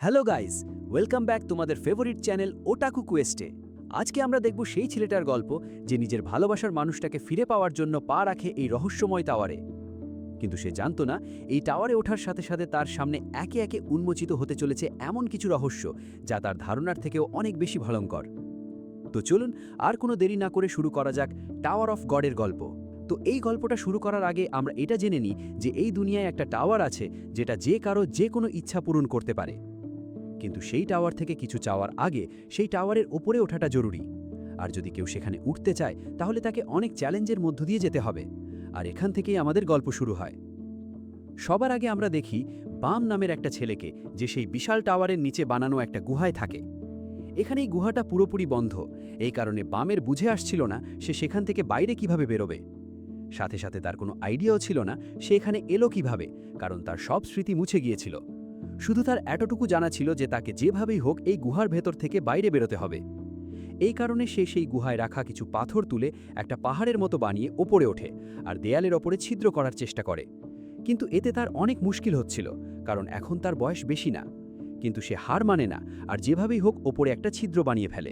Hello guys, welcome back তোমাদের favourite channel ওটাকু কোয়েস্টে। আজকে আমরা দেখব সেই ছেলেটার গল্প যে নিজের ভালোবাসার মানুষটাকে ফিরে পাওয়ার জন্য পা রাখে এই রহস্যময় টাওয়ারে। কিন্তু সে জানতো না এই টাওয়ারে ওঠার সাথে সাথে তার সামনে একে একে উন্মোচিত হতে চলেছে এমন কিছু রহস্য যা তার ধারণার থেকেও অনেক বেশি ভয়ঙ্কর। তো চলুন আর কোনো দেরি না করে শুরু করা যাক টাওয়ার অফ গডের গল্প। তো এই গল্পটা শুরু করার আগে আমরা এটা জেনে নিই যে এই দুনিয়ায় একটা টাওয়ার আছে যেটা যে কারো যে কোনো ইচ্ছা পূরণ করতে পারে। কিন্তু সেই টাওয়ার থেকে কিছু চাওয়ার আগে সেই টাওয়ারের ওপরে ওঠাটা জরুরি। আর যদি কেউ সেখানে উঠতে চায় তাহলে তাকে অনেক চ্যালেঞ্জের মধ্য দিয়ে যেতে হবে। আর এখান থেকেই আমাদের গল্প শুরু হয়। সবার আগে আমরা দেখি বাম নামের একটা ছেলেকে, যে সেই বিশাল টাওয়ারের নিচে বানানো একটা গুহায় থাকে। এখানে এই গুহাটা পুরোপুরি বন্ধ, এই কারণে বামের বুঝে আসছিল না সে সেখান থেকে বাইরে কিভাবে বেরোবে। সাথে সাথে তার কোনো আইডিয়াও ছিল না সে এখানে এলো কিভাবে, কারণ তার সব স্মৃতি মুছে গিয়েছিল। শুধু তার এতটুকু জানা ছিল যে তাকে যেভাবেই হোক এই গুহার ভেতর থেকে বাইরে বেরোতে হবে। এই কারণে সে সেই গুহায় রাখা কিছু পাথর তুলে একটা পাহাড়ের মতো বানিয়ে ওপরে ওঠে আর দেয়ালের ওপরে ছিদ্র করার চেষ্টা করে। কিন্তু এতে তার অনেক মুশকিল হচ্ছিল, কারণ এখন তার বয়স বেশি না। কিন্তু সে হার মানে না আর যেভাবেই হোক ওপরে একটা ছিদ্র বানিয়ে ফেলে।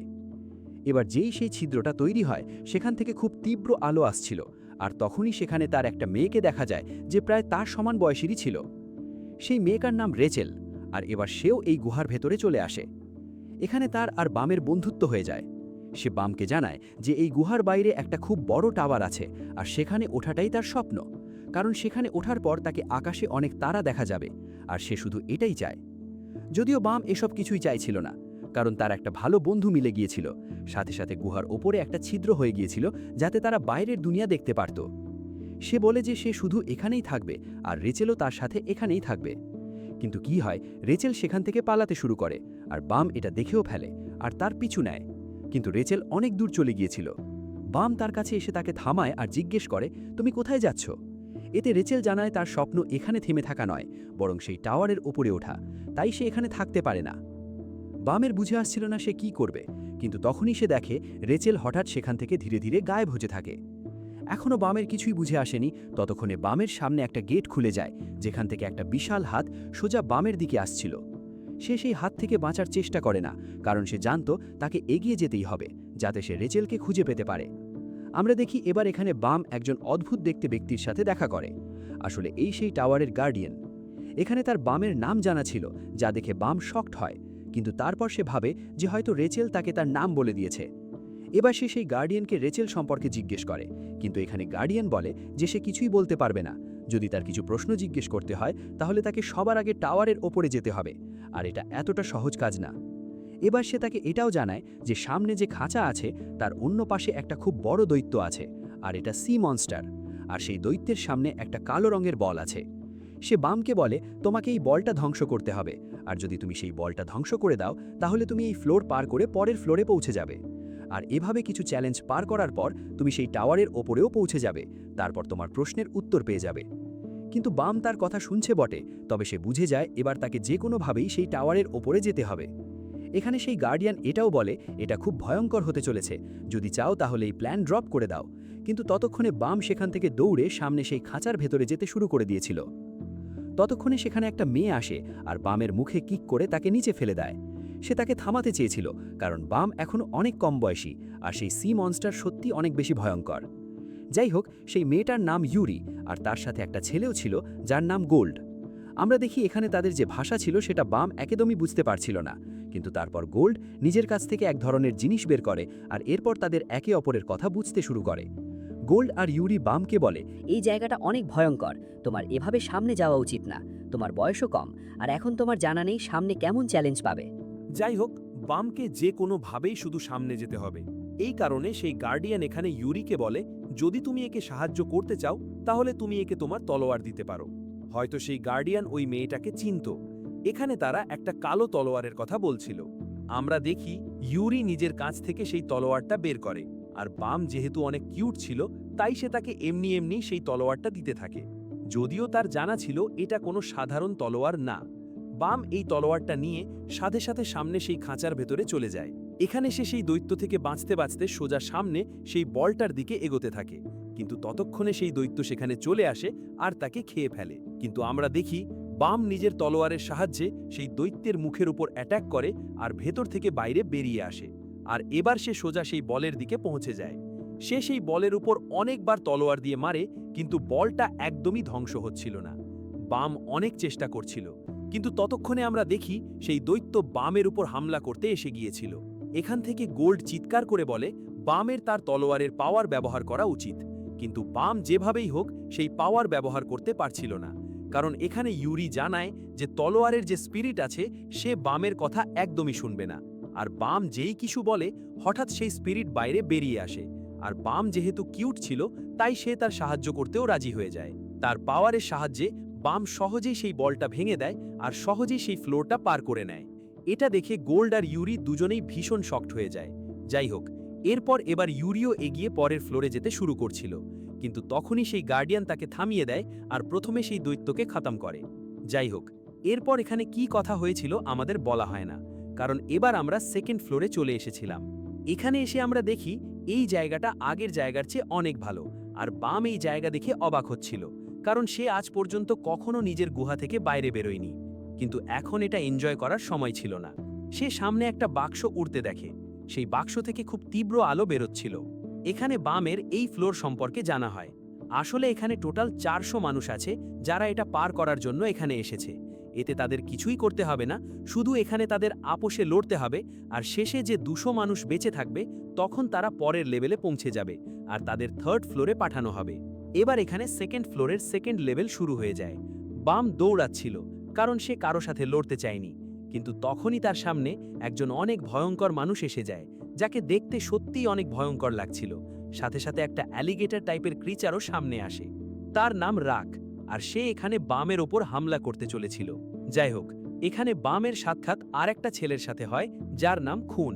এবার যেই সেই ছিদ্রটা তৈরি হয় সেখান থেকে খুব তীব্র আলো আসছিল, আর তখনই সেখানে তার একটা মেয়েকে দেখা যায় যে প্রায় তার সমান বয়সেরই ছিল। সেই মেয়েটার নাম রেচেল, আর এবার সেও এই গুহার ভেতরে চলে আসে। এখানে তার আর বামের বন্ধুত্ব হয়ে যায়। সে বামকে জানায় যে এই গুহার বাইরে একটা খুব বড় টাওয়ার আছে আর সেখানে ওঠাটাই তার স্বপ্ন, কারণ সেখানে ওঠার পর তাকে আকাশে অনেক তারা দেখা যাবে, আর সে শুধু এটাই চায়। যদিও বাম এসব কিছুই চাইছিল না, কারণ তার একটা ভালো বন্ধু মিলে গিয়েছিল, সাথে সাথে গুহার ওপরে একটা ছিদ্র হয়ে গিয়েছিল যাতে তারা বাইরের দুনিয়া দেখতে পারত। সে বলে যে সে শুধু এখানেই থাকবে আর রেচেলও তার সাথে এখানেই থাকবে। কিন্তু কি হয়, রেচেল সেখান থেকে পালাতে শুরু করে আর বাম এটা দেখেও ফেলে আর তার পিছু নেয়। কিন্তু রেচেল অনেক দূর চলে গিয়েছিল। বাম তার কাছে এসে তাকে থামায় আর জিজ্ঞেস করে, তুমি কোথায় যাচ্ছ? এতে রেচেল জানায় তার স্বপ্ন এখানে থেমে থাকা নয়, বরং সেই টাওয়ারের ওপরে ওঠা, তাই সে এখানে থাকতে পারে না। বামের বুঝে আসছিল না সে কি করবে, কিন্তু তখনই সে দেখে রেচেল হঠাৎ সেখান থেকে ধীরে ধীরে গায়েব হতে থাকে। এখনও বামের কিছুই বুঝে আসেনি, ততক্ষণে বামের সামনে একটা গেট খুলে যায় যেখান থেকে একটা বিশাল হাত সোজা বামের দিকে আসছিল। সে সেই হাত থেকে বাঁচার চেষ্টা করে না, কারণ সে জানত তাকে এগিয়ে যেতেই হবে যাতে সে রেচেলকে খুঁজে পেতে পারে। আমরা দেখি এবার এখানে বাম একজন অদ্ভুত দেখতে ব্যক্তির সাথে দেখা করে। আসলে এই সেই টাওয়ারের গার্ডিয়ান। এখানে তার বামের নাম জানা ছিল, যা দেখে বাম শকড হয়, কিন্তু তারপর সে ভাবে যে হয়তো রেচেল তাকে তার নাম বলে দিয়েছে। এবার সে সেই গার্ডিয়ানকে রেচেল সম্পর্কে জিজ্ঞেস করে, কিন্তু এখানে গার্ডিয়ান বলে যে সে কিছুই বলতে পারবে না। যদি তার কিছু প্রশ্ন জিজ্ঞেস করতে হয় তাহলে তাকে সবার আগে টাওয়ারের ওপরে যেতে হবে, আর এটা এতটা সহজ কাজ না। এবার সে তাকে এটাও জানায় যে সামনে যে খাঁচা আছে তার অন্য পাশে একটা খুব বড় দৈত্য আছে, আর এটা সি মনস্টার, আর সেই দৈত্যের সামনে একটা কালো রঙের বল আছে। সে বামকে বলে, তোমাকে এই বলটা ধ্বংস করতে হবে, আর যদি তুমি সেই বলটা ধ্বংস করে দাও তাহলে তুমি এই ফ্লোর পার করে পরের ফ্লোরে পৌঁছে যাবে। আর এভাবে কিছু চ্যালেঞ্জ পার করার পর তুমি সেই টাওয়ারের ওপরেও পৌঁছে যাবে, তারপর তোমার প্রশ্নের উত্তর পেয়ে যাবে। কিন্তু বাম তার কথা শুনছে বটে, তবে সে বুঝে যায় এবার তাকে যে কোনোভাবেই সেই টাওয়ারের ওপরে যেতে হবে। এখানে সেই গার্ডিয়ান এটাও বলে এটা খুব ভয়ঙ্কর হতে চলেছে, যদি চাও তাহলে এই প্ল্যান ড্রপ করে দাও। কিন্তু ততক্ষণে বাম সেখান থেকে দৌড়ে সামনে সেই খাঁচার ভেতরে যেতে শুরু করে দিয়েছিল। ততক্ষণে সেখানে একটা মেয়ে আসে আর বামের মুখে কিক করে তাকে নিচে ফেলে দেয়। সে তাকে থামাতে চেয়েছিল, কারণ বাম এখনও অনেক কম বয়সী আর সেই সি মনস্টার সত্যি অনেক বেশি ভয়ঙ্কর। যাই হোক, সেই মেয়েটার নাম ইউরি, আর তার সাথে একটা ছেলেও ছিল যার নাম গোল্ড। আমরা দেখি এখানে তাদের যে ভাষা ছিল সেটা বাম একদমই বুঝতে পারছিল না, কিন্তু তারপর গোল্ড নিজের কাছ থেকে এক ধরনের জিনিস বের করে আর এরপর তাদের একে অপরের কথা বুঝতে শুরু করে। গোল্ড আর ইউরি বামকে বলে, এই জায়গাটা অনেক ভয়ঙ্কর, তোমার এভাবে সামনে যাওয়া উচিত না, তোমার বয়সও কম, আর এখন তোমার জানা নেই সামনে কেমন চ্যালেঞ্জ পাবে। যাই হোক, বামকে যে কোনোভাবেই শুধু সামনে যেতে হবে। এই কারণে সেই গার্ডিয়ান এখানে ইউরিকে বলে, যদি তুমি একে সাহায্য করতে চাও তাহলে তুমি একে তোমার তলোয়ার দিতে পারো। হয়তো সেই গার্ডিয়ান ওই মেয়েটাকে চিনত। এখানে তারা একটা কালো তলোয়ারের কথা বলছিল। আমরা দেখি ইউরি নিজের কাছ থেকে সেই তলোয়ারটা বের করে, আর বাম যেহেতু অনেক কিউট ছিল তাই সে তাকে এমনি এমনি সেই তলোয়ারটা দিতে থাকে, যদিও তার জানা ছিল এটা কোনো সাধারণ তলোয়ার না। বাম এই তলোয়ারটা নিয়ে সাথে সাথে সামনে সেই খাঁচার ভেতরে চলে যায়। এখানে সে সেই দৈত্য থেকে বাঁচতে বাঁচতে সোজা সামনে সেই বলটার দিকে এগোতে থাকে, কিন্তু ততক্ষণে সেই দৈত্য সেখানে চলে আসে আর তাকে খেয়ে ফেলে। কিন্তু আমরা দেখি বাম নিজের তলোয়ারের সাহায্যে সেই দৈত্যের মুখের উপর অ্যাটাক করে আর ভেতর থেকে বাইরে বেরিয়ে আসে। আর এবার সে সোজা সেই বলের দিকে পৌঁছে যায়। সে সেই বলের উপর অনেকবার তলোয়ার দিয়ে মারে, কিন্তু বলটা একদমই ধ্বংস হচ্ছিল না। বাম অনেক চেষ্টা করছিল, কিন্তু ততক্ষণে আমরা দেখি সেই দৈত্য বামের উপর হামলা করতে এসে গিয়েছিল। এখান থেকে গোল্ড চিৎকার করে বলে বামের তার তলোয়ারের পাওয়ার ব্যবহার করা উচিত, কিন্তু বাম যেভাবেই হোক সেই পাওয়ার ব্যবহার করতে পারছিল না। কারণ এখানে ইউরি জানায় যে তলোয়ারের যে স্পিরিট আছে সে বামের কথা একদমই শুনবে না। আর বাম যেই কিছু বলে হঠাৎ সেই স্পিরিট বাইরে বেরিয়ে আসে। আর বাম যেহেতু কিউট ছিল তাই সে তার সাহায্য করতেও রাজি হয়ে যায়। তার পাওয়ারের সাহায্যে বাম সহজেই সেই বলটা ভেঙে দেয় আর সহজেই সেই ফ্লোরটা পার করে নেয়। এটা দেখে গোল্ড আর ইউরি দুজনেই ভীষণ শকড হয়ে যায়। যাই হোক, এরপর এবার ইউরিও এগিয়ে পরের ফ্লোরে যেতে শুরু করছিল, কিন্তু তখনই সেই গার্ডিয়ান তাকে থামিয়ে দেয় আর প্রথমে সেই দৈত্যকে খতম করে। যাই হোক, এরপর এখানে কি কথা হয়েছিল আমাদের বলা হয় না, কারণ এবার আমরা সেকেন্ড ফ্লোরে চলে এসেছিলাম। এখানে এসে আমরা দেখি এই জায়গাটা আগের জায়গার চেয়ে অনেক ভালো। আর বাম এই জায়গা দেখে অবাক হচ্ছিল, কারণ সে আজ পর্যন্ত কখনো নিজের গুহা থেকে বাইরে বেরোয়নি। কিন্তু এখন এটা এনজয় করার সময় ছিল না। সে সামনে একটা বাক্স উড়তে দেখে। সেই বাক্স থেকে খুব তীব্র আলো বেরোচ্ছিল। এখানে বামের এই ফ্লোর সম্পর্কে জানা হয়। আসলে এখানে টোটাল 400 মানুষ আছে যারা এটা পার করার জন্য এখানে এসেছে। এতে তাদের কিছুই করতে হবে না, শুধু এখানে তাদের আপোষে লড়তে হবে। আর শেষে যে 200 মানুষ বেঁচে থাকবে তখন তারা পরের লেভেলে পৌঁছে যাবে আর তাদের থার্ড ফ্লোরে পাঠানো হবে। এবার এখানে সেকেন্ড ফ্লোরের সেকেন্ড লেভেল শুরু হয়ে যায়। বাম দৌড়াচ্ছিল, কারণ সে কারো সাথে লড়তে চায়নি। কিন্তু তখনই তার সামনে একজন অনেক ভয়ঙ্কর মানুষ এসে যায়, যাকে দেখতে সত্যিই অনেক ভয়ঙ্কর লাগছিল। সাথে সাথে একটা অ্যালিগেটর টাইপের ক্রিচারও সামনে আসে। তার নাম রাক, আর সে এখানে বামের ওপর হামলা করতে চলেছিল। যাই হোক, এখানে বামের সাক্ষাৎ আর একটা ছেলের সাথে হয় যার নাম খুন।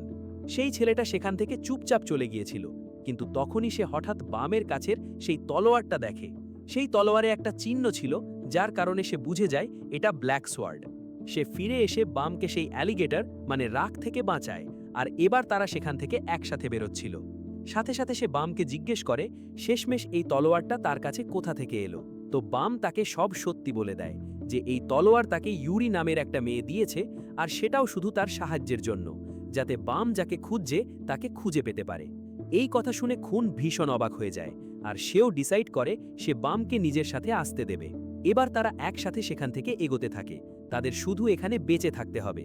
সেই ছেলেটা সেখান থেকে চুপচাপ চলে গিয়েছিল, কিন্তু তখনই সে হঠাৎ বামের কাছের সেই তলোয়ারটা দেখে। সেই তলোয়ারে একটা চিহ্ন ছিল, যার কারণে সে বুঝে যায় এটা ব্ল্যাক সোয়ার্ড। সে ফিরে এসে বামকে সেই অ্যালিগেটর মানে রাক থেকে বাঁচায়, আর এবার তারা সেখান থেকে একসাথে বেরোচ্ছিল। সাথে সাথে সে বামকে জিজ্ঞেস করে শেষমেশ এই তলোয়ারটা তার কাছে কোথা থেকে এলো। তো বাম তাকে সব সত্যি বলে দেয় যে এই তলোয়ার তাকে ইউরি নামের একটা মেয়ে দিয়েছে, আর সেটাও শুধু তার সাহায্যের জন্য, যাতে বাম যাকে খুঁজছে তাকে খুঁজে পেতে পারে। এই কথা শুনে খুন ভীষণ অবাক হয়ে যায়, আর সেও ডিসাইড করে সে বামকে নিজের সাথে আসতে দেবে। এবার তারা একসাথে সেখান থেকে এগোতে থাকে, তাদের শুধু এখানে বেঁচে থাকতে হবে।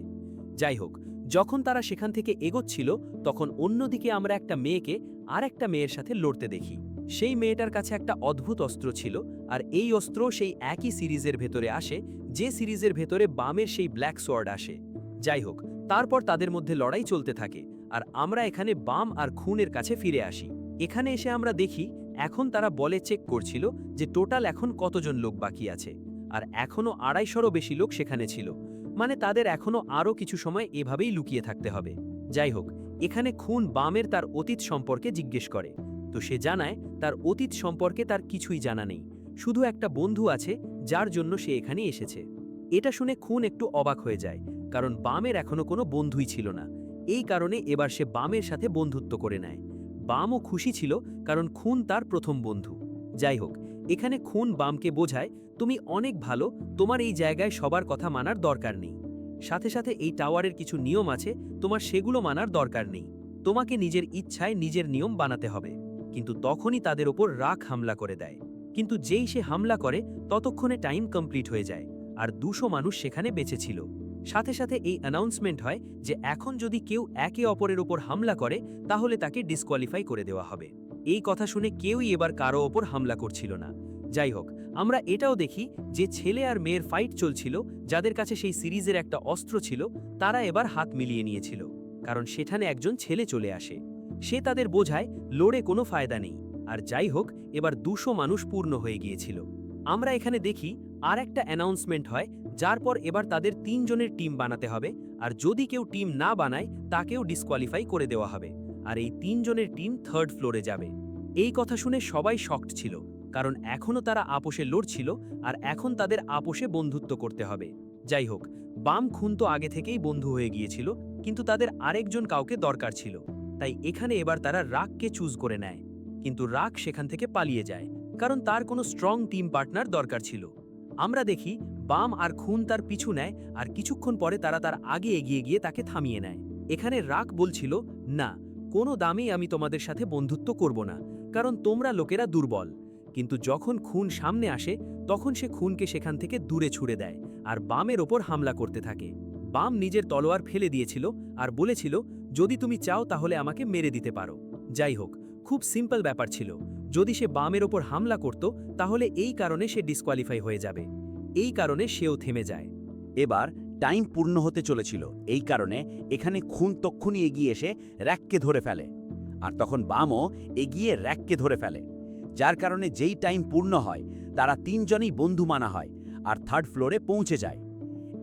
যাই হোক, যখন তারা সেখান থেকে এগোচ্ছিল তখন অন্যদিকে আমরা একটা মেয়েকে আর একটা মেয়ের সাথে লড়তে দেখি। সেই মেয়েটার কাছে একটা অদ্ভুত অস্ত্র ছিল, আর এই অস্ত্র সেই একই সিরিজের ভেতরে আসে যে সিরিজের ভেতরে বামের সেই ব্ল্যাক সোয়ার্ড আসে। যাই হোক, তারপর তাদের মধ্যে লড়াই চলতে থাকে, আর আমরা এখানে বাম আর খুনের কাছে ফিরে আসি। এখানে এসে আমরা দেখি এখন তারা বলে চেক করছিল যে টোটাল এখন কতজন লোক বাকি আছে, আর এখনও 250-রও বেশি লোক সেখানে ছিল। মানে তাদের এখনও আরও কিছু সময় এভাবেই লুকিয়ে থাকতে হবে। যাই হোক, এখানে খুন বামের তার অতীত সম্পর্কে জিজ্ঞেস করে। তো সে জানায় তার অতীত সম্পর্কে তার কিছুই জানা নেই, শুধু একটা বন্ধু আছে যার জন্য সে এখানে এসেছে। এটা শুনে খুন একটু অবাক হয়ে যায়, কারণ বামের এখনো কোনো বন্ধুই ছিল না। এই কারণে এবার সে বামের সাথে বন্ধুত্ব করে নেয়। বামও খুশি ছিল, কারণ খুন তার প্রথম বন্ধু। যাই হোক, এখানে খুন বামকে বোঝায় তুমি অনেক ভালো, তোমার এই জায়গায় সবার কথা মানার দরকার নেই। সাথে সাথে এই টাওয়ারের কিছু নিয়ম আছে, তোমার সেগুলো মানার দরকার নেই। তোমাকে নিজের ইচ্ছায় নিজের নিয়ম বানাতে হবে। কিন্তু তখনই তাদের ওপর রাক হামলা করে দেয়। কিন্তু যেই সে হামলা করে ততক্ষণে টাইম কমপ্লিট হয়ে যায়, আর 200 মানুষ সেখানে বেঁচে ছিল। সাথে সাথে এই অ্যানাউন্সমেন্ট হয় যে এখন যদি কেউ একে অপরের ওপর হামলা করে তাহলে তাকে ডিসকোয়ালিফাই করে দেওয়া হবে। এই কথা শুনে কেউই এবার কারো ওপর হামলা করছিল না। যাই হোক, আমরা এটাও দেখি যে ছেলে আর মেয়ের ফাইট চলছিল, যাদের কাছে সেই সিরিজের একটা অস্ত্র ছিল, তারা এবার হাত মিলিয়ে নিয়েছিল, কারণ সেখানে একজন ছেলে চলে আসে। সে তাদের বোঝায় লড়ে কোনো ফায়দা নেই। আর যাই হোক, এবার 200 মানুষ পূর্ণ হয়ে গিয়েছিল। আমরা এখানে দেখি আর একটা অ্যানাউন্সমেন্ট হয়, যার পর এবার তাদের 3 জনের টিম বানাতে হবে, আর যদি কেউ টিম না বানায় তাকেও ডিসকোয়ালিফাই করে দেওয়া হবে। আর এই 3 জনের টিম থার্ড ফ্লোরে যাবে। এই কথা শুনে সবাই শকড ছিল, কারণ এখনও তারা আপোষে লড়ছিল, আর এখন তাদের আপোষে বন্ধুত্ব করতে হবে। যাই হোক, বাম খুন তো আগে থেকেই বন্ধু হয়ে গিয়েছিল, কিন্তু তাদের আরেকজন কাউকে দরকার ছিল। তাই এখানে এবার তারা রাককে চুজ করে নেয়। কিন্তু রাক সেখান থেকে পালিয়ে যায়, কারণ তার কোনো স্ট্রং টিম পার্টনার দরকার ছিল। আমরা দেখি বাম আর খুন তার পিছু নেয় আর কিছুক্ষণ পরে তারা তার আগে এগিয়ে গিয়ে তাকে থামিয়ে নেয়। এখানে রাক বলছিল, না, কোনো দামেই আমি তোমাদের সাথে বন্ধুত্ব করব না, কারণ তোমরা লোকেরা দুর্বল। কিন্তু যখন খুন সামনে আসে তখন সে খুনকে সেখান থেকে দূরে ছুড়ে দেয় আর বামের ওপর হামলা করতে থাকে। বাম নিজের তলোয়ার ফেলে দিয়েছিল আর বলেছিল, যদি তুমি চাও তাহলে আমাকে মেরে দিতে পারো। যাই হোক, খুব সিম্পল ব্যাপার ছিল। যদি সে বামের ওপর হামলা করত তাহলে এই কারণে সে ডিসকোয়ালিফাই হয়ে যাবে। এই কারণে সেও থেমে যায়। এবার টাইম পূর্ণ হতে চলেছিল, এই কারণে এখানে খুন তক্ষুনি এগিয়ে এসে র্যাককে ধরে ফেলে, আর তখন বামও এগিয়ে র্যাককে ধরে ফেলে, যার কারণে যেই টাইম পূর্ণ হয় তারা তিনজনই বন্ধু মানা হয় আর থার্ড ফ্লোরে পৌঁছে যায়।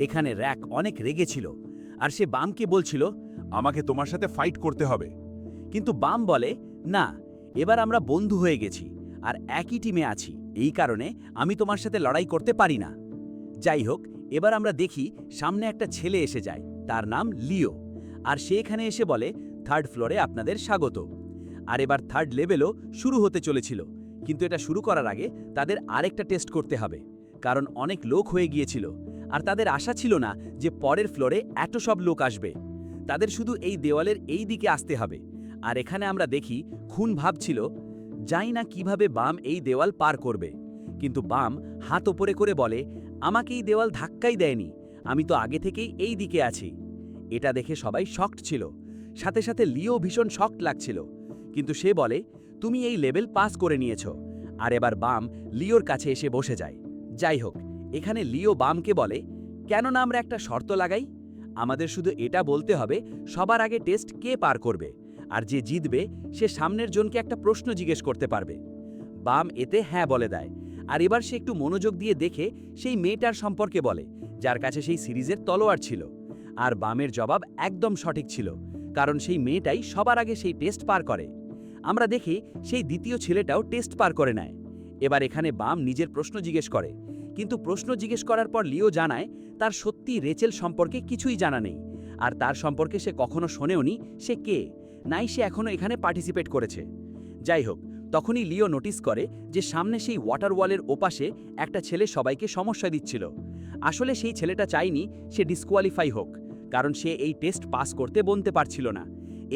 এখানে র্যাক অনেক রেগেছিল আর সে বামকে বলছিল, আমাকে তোমার সাথে ফাইট করতে হবে। কিন্তু বাম বলে, না, এবার আমরা বন্ধু হয়ে গেছি আর একই টিমে আছি, এই কারণে আমি তোমার সাথে লড়াই করতে পারি না। যাই হোক, এবার আমরা দেখি সামনে একটা ছেলে এসে যায়, তার নাম লিও, আর সে এখানে এসে বলে, থার্ড ফ্লোরে আপনাদের স্বাগত। আর এবার থার্ড লেভেলও শুরু হতে চলেছিল, কিন্তু এটা শুরু করার আগে তাদের আরেকটা টেস্ট করতে হবে, কারণ অনেক লোক হয়ে গিয়েছিল আর তাদের আশা ছিল না যে পরের ফ্লোরে এত সব লোক আসবে। তাদের শুধু এই দেওয়ালের এই দিকে আসতে হবে। আর এখানে আমরা দেখি খুন ভাবছিল, জানি না কিভাবে বাম এই দেওয়াল পার করবে, কিন্তু বাম হাত ওপরে করে বলে, আমাকে এই দেওয়াল ধাক্কাই দেয়নি, আমি তো আগে থেকেই এই দিকে আছি। এটা দেখে সবাই শকড ছিল, সাথে সাথে লিও ভীষণ শকড লাগছিল, কিন্তু সে বলে, তুমি এই লেভেল পাস করে নিয়েছ। আর এবার বাম লিওর কাছে এসে বসে যায়। যাই হোক, এখানে লিও বামকে বলে, কেন না আমরা একটা শর্ত লাগাই, আমাদের শুধু এটা বলতে হবে সবার আগে টেস্ট কে পার করবে, আর যে জিতবে সে সামনের জনকে একটা প্রশ্ন জিজ্ঞেস করতে পারবে। বাম এতে হ্যাঁ বলে দেয়, আর এবার সে একটু মনোযোগ দিয়ে দেখে সেই মেয়েটার সম্পর্কে বলে, যার কাছে সেই সিরিজের তলোয়ার ছিল। আর বামের জবাব একদম সঠিক ছিল, কারণ সেই মেয়েটাই সবার আগে সেই টেস্ট পার করে। আমরা দেখি সেই দ্বিতীয় ছেলেটাও টেস্ট পার করে নেয়। এবার এখানে বাম নিজের প্রশ্ন জিজ্ঞেস করে, কিন্তু প্রশ্ন জিজ্ঞেস করার পর লিও জানায় তার সত্যি রেচেল সম্পর্কে কিছুই জানা নেই, আর তার সম্পর্কে সে কখনো শোনেওনি সে কে, নাই সে এখনো এখানে পার্টিসিপেট করেছে। যাই হোক, তখনই লিও নোটিস করে যে সামনে সেই ওয়াটার ওয়ালের ওপাশে একটা ছেলে সবাইকে সমস্যা দিচ্ছিল। আসলে সেই ছেলেটা চায়নি সে ডিসকোয়ালিফাই হোক, কারণ সে এই টেস্ট পাস করতে বলতে পারছিল না,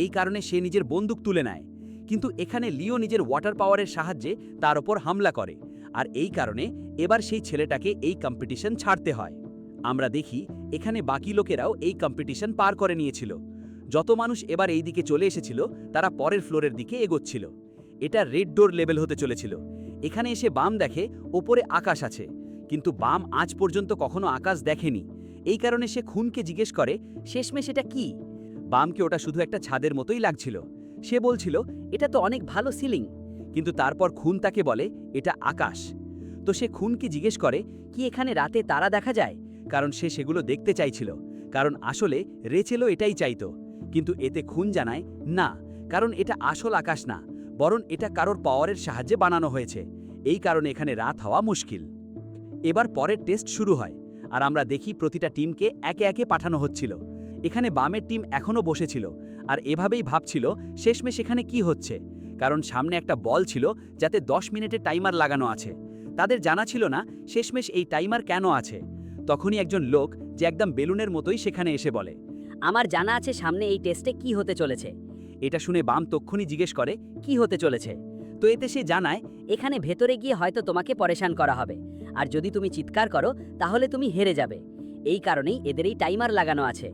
এই কারণে সে নিজের বন্দুক তুলে নেয়। কিন্তু এখানে লিও নিজের ওয়াটার পাওয়ারের সাহায্যে তার ওপর হামলা করে, আর এই কারণে এবার সেই ছেলেটাকে এই কম্পিটিশন ছাড়তে হয়। আমরা দেখি এখানে বাকি লোকেরাও এই কম্পিটিশন পার করে নিয়েছিল। যত মানুষ এবার এই দিকে চলে এসেছিল তারা পরের ফ্লোরের দিকে এগোচ্ছিল। এটা রেড ডোর লেভেল হতে চলেছিল। এখানে এসে বাম দেখে ওপরে আকাশ আছে, কিন্তু বাম আজ পর্যন্ত কখনো আকাশ দেখেনি, এই কারণে সে খুনকে জিজ্ঞেস করে, শেষমেশ এটা কি? বামকে ওটা শুধু একটা ছাদের মতোই লাগছিল। সে বলছিল, এটা তো অনেক ভালো সিলিং, কিন্তু তারপর খুন তাকে বলে, এটা আকাশ। তো সে খুনকে জিজ্ঞেস করে, কি এখানে রাতে তারা দেখা যায়? কারণ সে সেগুলো দেখতে চাইছিল, কারণ আসলে রেচেলও এটাই চাইতো। কিন্তু এতে খুন জানায়, না, কারণ এটা আসল আকাশ না, বরং এটা কারোর পাওয়ারের সাহায্যে বানানো হয়েছে, এই কারণে এখানে রাত হওয়া মুশকিল। এবার পরের টেস্ট শুরু হয়, আর আমরা দেখি প্রতিটা টিমকে একে একে পাঠানো হচ্ছিল। এখানে বামের টিম এখনও বসেছিল আর এভাবেই ভাবছিল শেষমেশ এখানে কি হচ্ছে, কারণ সামনে একটা বল ছিল যাতে 10 মিনিটের টাইমার লাগানো আছে। তাদের জানা ছিল না শেষমেশ এই টাইমার কেন আছে। তখনই একজন লোক যে একদম বেলুনের মতোই সেখানে এসে বলে, আমার জানা আছে সামনে এই টেস্টে কি হতে চলেছে। এটা শুনে বাম তক্ষুনি জিজ্ঞেস করে, কি হতে চলেছে? তো এতে সে জানায়, এখানে ভেতরে গিয়ে হয়তো তোমাকে পরেশান করা হবে, আর যদি তুমি চিৎকার করো তাহলে তুমি হেরে যাবে, এই কারণেই এদের এই টাইমার লাগানো আছে।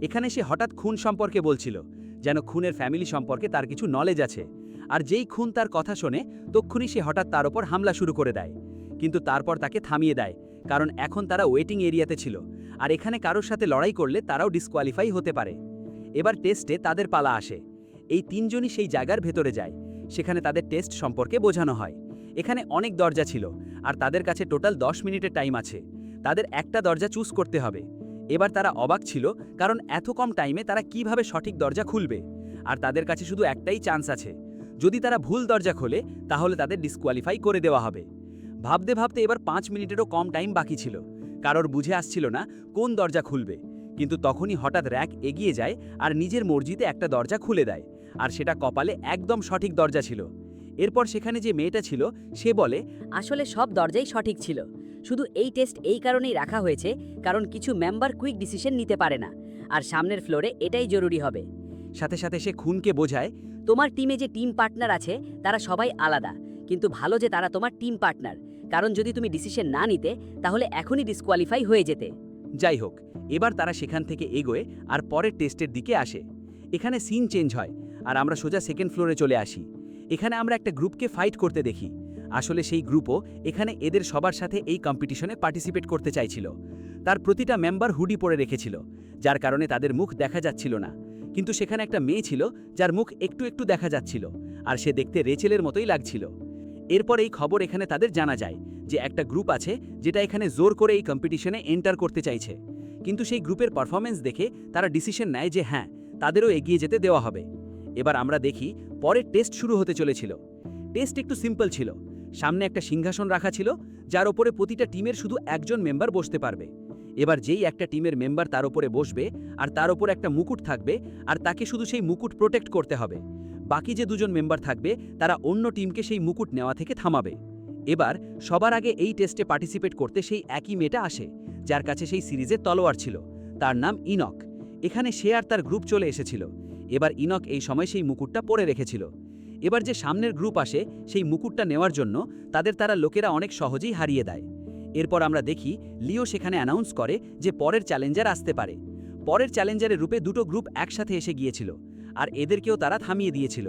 এখানে সে হঠাৎ খুন সম্পর্কে বলছিল, যেন খুনের ফ্যামিলি সম্পর্কে তার কিছু নলেজ আছে। আর যেই খুন তার কথা শোনে তক্ষুনি সে হঠাৎ তার ওপর হামলা শুরু করে দেয়, কিন্তু তারপর তাকে থামিয়ে দেয়, কারণ এখন তারা ওয়েটিং এরিয়াতে ছিল, আর এখানে কারোর সাথে লড়াই করলে তারাও ডিসকোয়ালিফাই হতে পারে। এবার টেস্টে তাদের পালা আসে। এই তিনজনই সেই জায়গার ভেতরে যায়, সেখানে তাদের টেস্ট সম্পর্কে বোঝানো হয়। এখানে অনেক দরজা ছিল, আর তাদের কাছে টোটাল 10 মিনিটের টাইম আছে। তাদের একটা দরজা চুজ করতে হবে। এবার তারা অবাক ছিল, কারণ এত কম টাইমে তারা কিভাবে সঠিক দরজা খুলবে, আর তাদের কাছে শুধু একটাই চান্স আছে। যদি তারা ভুল দরজা খোলে তাহলে তাদের ডিসকোয়ালিফাই করে দেওয়া হবে। ভাবতে ভাবতে এবার 5 মিনিটেরও কম টাইম বাকি ছিল। কারোর বুঝে আসছিল না কোন দরজা খুলবে, কিন্তু তখনই হঠাৎ র্যাক এগিয়ে যায় আর নিজের মর্জিতে একটা দরজা খুলে দেয়, আর সেটা কপালে একদম সঠিক দরজা ছিল। এরপর সেখানে যে মেয়েটা ছিল সে বলে, আসলে সব দরজাই সঠিক ছিল, শুধু এই টেস্ট এই কারণেই রাখা হয়েছে কারণ কিছু মেম্বার কুইক ডিসিশন নিতে পারে না, আর সামনের ফ্লোরে এটাই জরুরি হবে। সাথে সাথে সে খুনকে বোঝায়, তোমার টিমে যে টিম পার্টনার আছে তারা সবাই আলাদা, কিন্তু ভালো যে তারা তোমার টিম পার্টনার, কারণ যদি তুমি ডিসিশন না নিতে তাহলে এখনই ডিসকোয়ালিফাই হয়ে যেতে। যাই হোক, এবার তারা সেখান থেকে এগোয় আর পরের টেস্টের দিকে আসে। এখানে সিন চেঞ্জ হয় আর আমরা সোজা সেকেন্ড ফ্লোরে চলে আসি। এখানে আমরা একটা গ্রুপকে ফাইট করতে দেখি। আসলে সেই গ্রুপও এখানে এদের সবার সাথে এই কম্পিটিশনে পার্টিসিপেট করতে চাইছিল। তার প্রতিটা মেম্বার হুডি পরে রেখেছিল, যার কারণে তাদের মুখ দেখা যাচ্ছিল না। কিন্তু সেখানে একটা মেয়ে ছিল যার মুখ একটু একটু দেখা যাচ্ছিল, আর সে দেখতে রেচেলের মতোই লাগছিল। এরপর এই খবর এখানে তাদের জানা যায় যে একটা গ্রুপ আছে যেটা এখানে জোর করে এই কম্পিটিশনে এন্টার করতে চাইছে। কিন্তু সেই গ্রুপের পারফরমেন্স দেখে তারা ডিসিশন নেয় যে হ্যাঁ, তাদেরও এগিয়ে যেতে দেওয়া হবে। এবার আমরা দেখি পরের টেস্ট শুরু হতে চলেছিল। টেস্ট একটু সিম্পল ছিল। সামনে একটা সিংহাসন রাখা ছিল, যার ওপরে প্রতিটা টিমের শুধু একজন মেম্বার বসতে পারবে। এবার যেই একটা টিমের মেম্বার তার ওপরে বসবে আর তার ওপর একটা মুকুট থাকবে, আর তাকে শুধু সেই মুকুট প্রোটেক্ট করতে হবে। বাকি যে দুজন মেম্বার থাকবে তারা অন্য টিমকে সেই মুকুট নেওয়া থেকে থামাবে। এবার সবার আগে এই টেস্টে পার্টিসিপেট করতে সেই একই মেয়েটা আসে, যার কাছে সেই সিরিজের তলোয়ার ছিল। তার নাম ইনক। এখানে সে আর তার গ্রুপ চলে এসেছিল। এবার ইনক এই সময় সেই মুকুটটা পরে রেখেছিল। এবার যে সামনের গ্রুপ আসে সেই মুকুটটা নেওয়ার জন্য তারা লোকেরা অনেক সহজেই হারিয়ে দেয়। এরপর আমরা দেখি লিও সেখানে অ্যানাউন্স করে যে পরের চ্যালেঞ্জার আসতে পারে। পরের চ্যালেঞ্জারের রূপে দুটো গ্রুপ একসাথে এসে গিয়েছিল, আর এদেরকেও তারা থামিয়ে দিয়েছিল।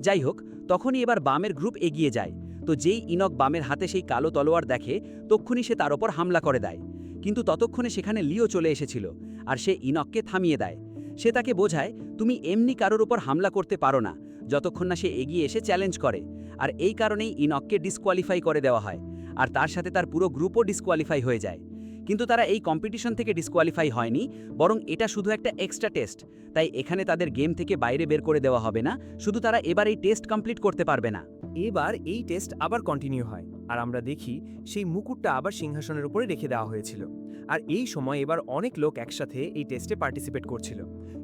যাই হোক, তখনই এবার বামের গ্রুপ এগিয়ে যায়। তো যেই ইনক বামের হাতে সেই কালো তলোয়ার দেখে, তক্ষুনি সে তার ওপর হামলা করে দেয়। কিন্তু ততক্ষণে সেখানে লিও চলে এসেছিল, আর সে ইনককে থামিয়ে দেয়। সে তাকে বোঝায়, তুমি এমনি কারোর ওপর হামলা করতে পারো না যতক্ষণ না সে এগিয়ে এসে চ্যালেঞ্জ করে। আর এই কারণেই ইনককে ডিসকোয়ালিফাই করে দেওয়া হয়, আর তার সাথে তার পুরো গ্রুপও ডিসকোয়ালিফাই হয়ে যায়। কিন্তু তারা এই কম্পিটিশন থেকে ডিসকোয়ালিফাই হয়নি, বরং এটা শুধু একটা এক্সট্রা টেস্ট। তাই এখানে তাদের গেম থেকে বাইরে বের করে দেওয়া হবে না, শুধু তারা এবার এই টেস্ট কমপ্লিট করতে পারবে না। এবার এই টেস্ট আবার কন্টিনিউ হয়, আর আমরা দেখি সেই মুকুটটা আবার সিংহাসনের উপরে রেখে দেওয়া হয়েছিল। আর এই সময় এবার অনেক লোক একসাথে এই টেস্টে পার্টিসিপেট করছিল,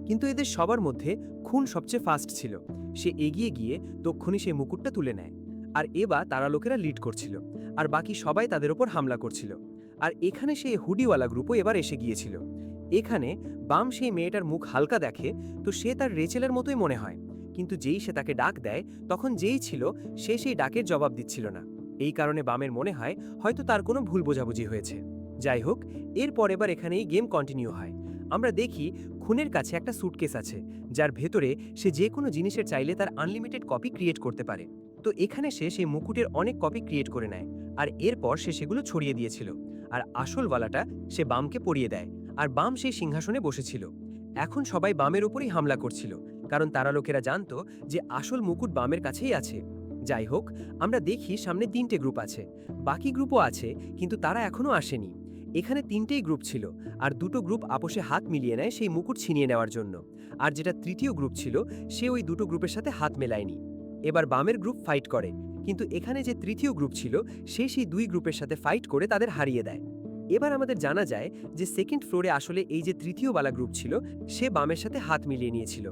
কিন্তু এদের সবার মধ্যে খুন সবচেয়ে ফাস্ট ছিল। সে এগিয়ে গিয়ে তক্ষুনি সেই মুকুটটা তুলে নেয়। আর এবার তারা লোকেরা লিড করছিল, আর বাকি সবাই তাদের ওপর হামলা করছিল। আর এখানে সেই হুডিওয়ালা গ্রুপও এবার এসে গিয়েছিল। এখানে বাম সেই মেয়েটার মুখ হালকা দেখে, তো সে তার রেচেলের মতোই মনে হয়। কিন্তু যেই সে তাকে ডাক দেয়, তখন যেই ছিল সে সেই ডাকের জবাব দিচ্ছিল না। এই কারণে বামের মনে হয় হয়তো তার কোনো ভুল বোঝাবুঝি হয়েছে। যাই হোক, এরপর এবার এখানেই গেম কন্টিনিউ হয়। আমরা দেখি খুনের কাছে একটা স্যুটকেস আছে, যার ভেতরে সে যে কোনো জিনিসের চাইলে তার আনলিমিটেড কপি ক্রিয়েট করতে পারে। তো এখানে সে সেই মুকুটের অনেক কপি ক্রিয়েট করে নেয়, আর এরপর সে সেগুলো ছড়িয়ে দিয়েছিল। আর আসলওয়ালাটা সে বামকে পরিয়ে দেয়, আর বাম সেই সিংহাসনে বসেছিল। এখন সবাই বামের উপরই হামলা করছিল, কারণ তারা লোকেরা জানতো যে আসল মুকুট বামের কাছেই আছে। যাই হোক, আমরা দেখি সামনে 3টে গ্রুপ আছে। বাকি গ্রুপও আছে, কিন্তু তারা এখনও আসেনি। এখানে 3টেই গ্রুপ ছিল, আর 2টো গ্রুপ আপোষে হাত মিলিয়ে নেয় সেই মুকুট ছিনিয়ে নেওয়ার জন্য। আর যেটা তৃতীয় গ্রুপ ছিল, সে ওই 2টো গ্রুপের সাথে হাত মেলায়নি। এবার বামের গ্রুপ ফাইট করে, কিন্তু এখানে যে তৃতীয় গ্রুপ ছিল সে সেই 2 গ্রুপের সাথে ফাইট করে তাদের হারিয়ে দেয়। এবার আমাদের জানা যায় যে সেকেন্ড ফ্লোরে আসলে এই যে তৃতীয়ওয়ালা গ্রুপ ছিল, সে বামের সাথে হাত মিলিয়ে নিয়েছিল।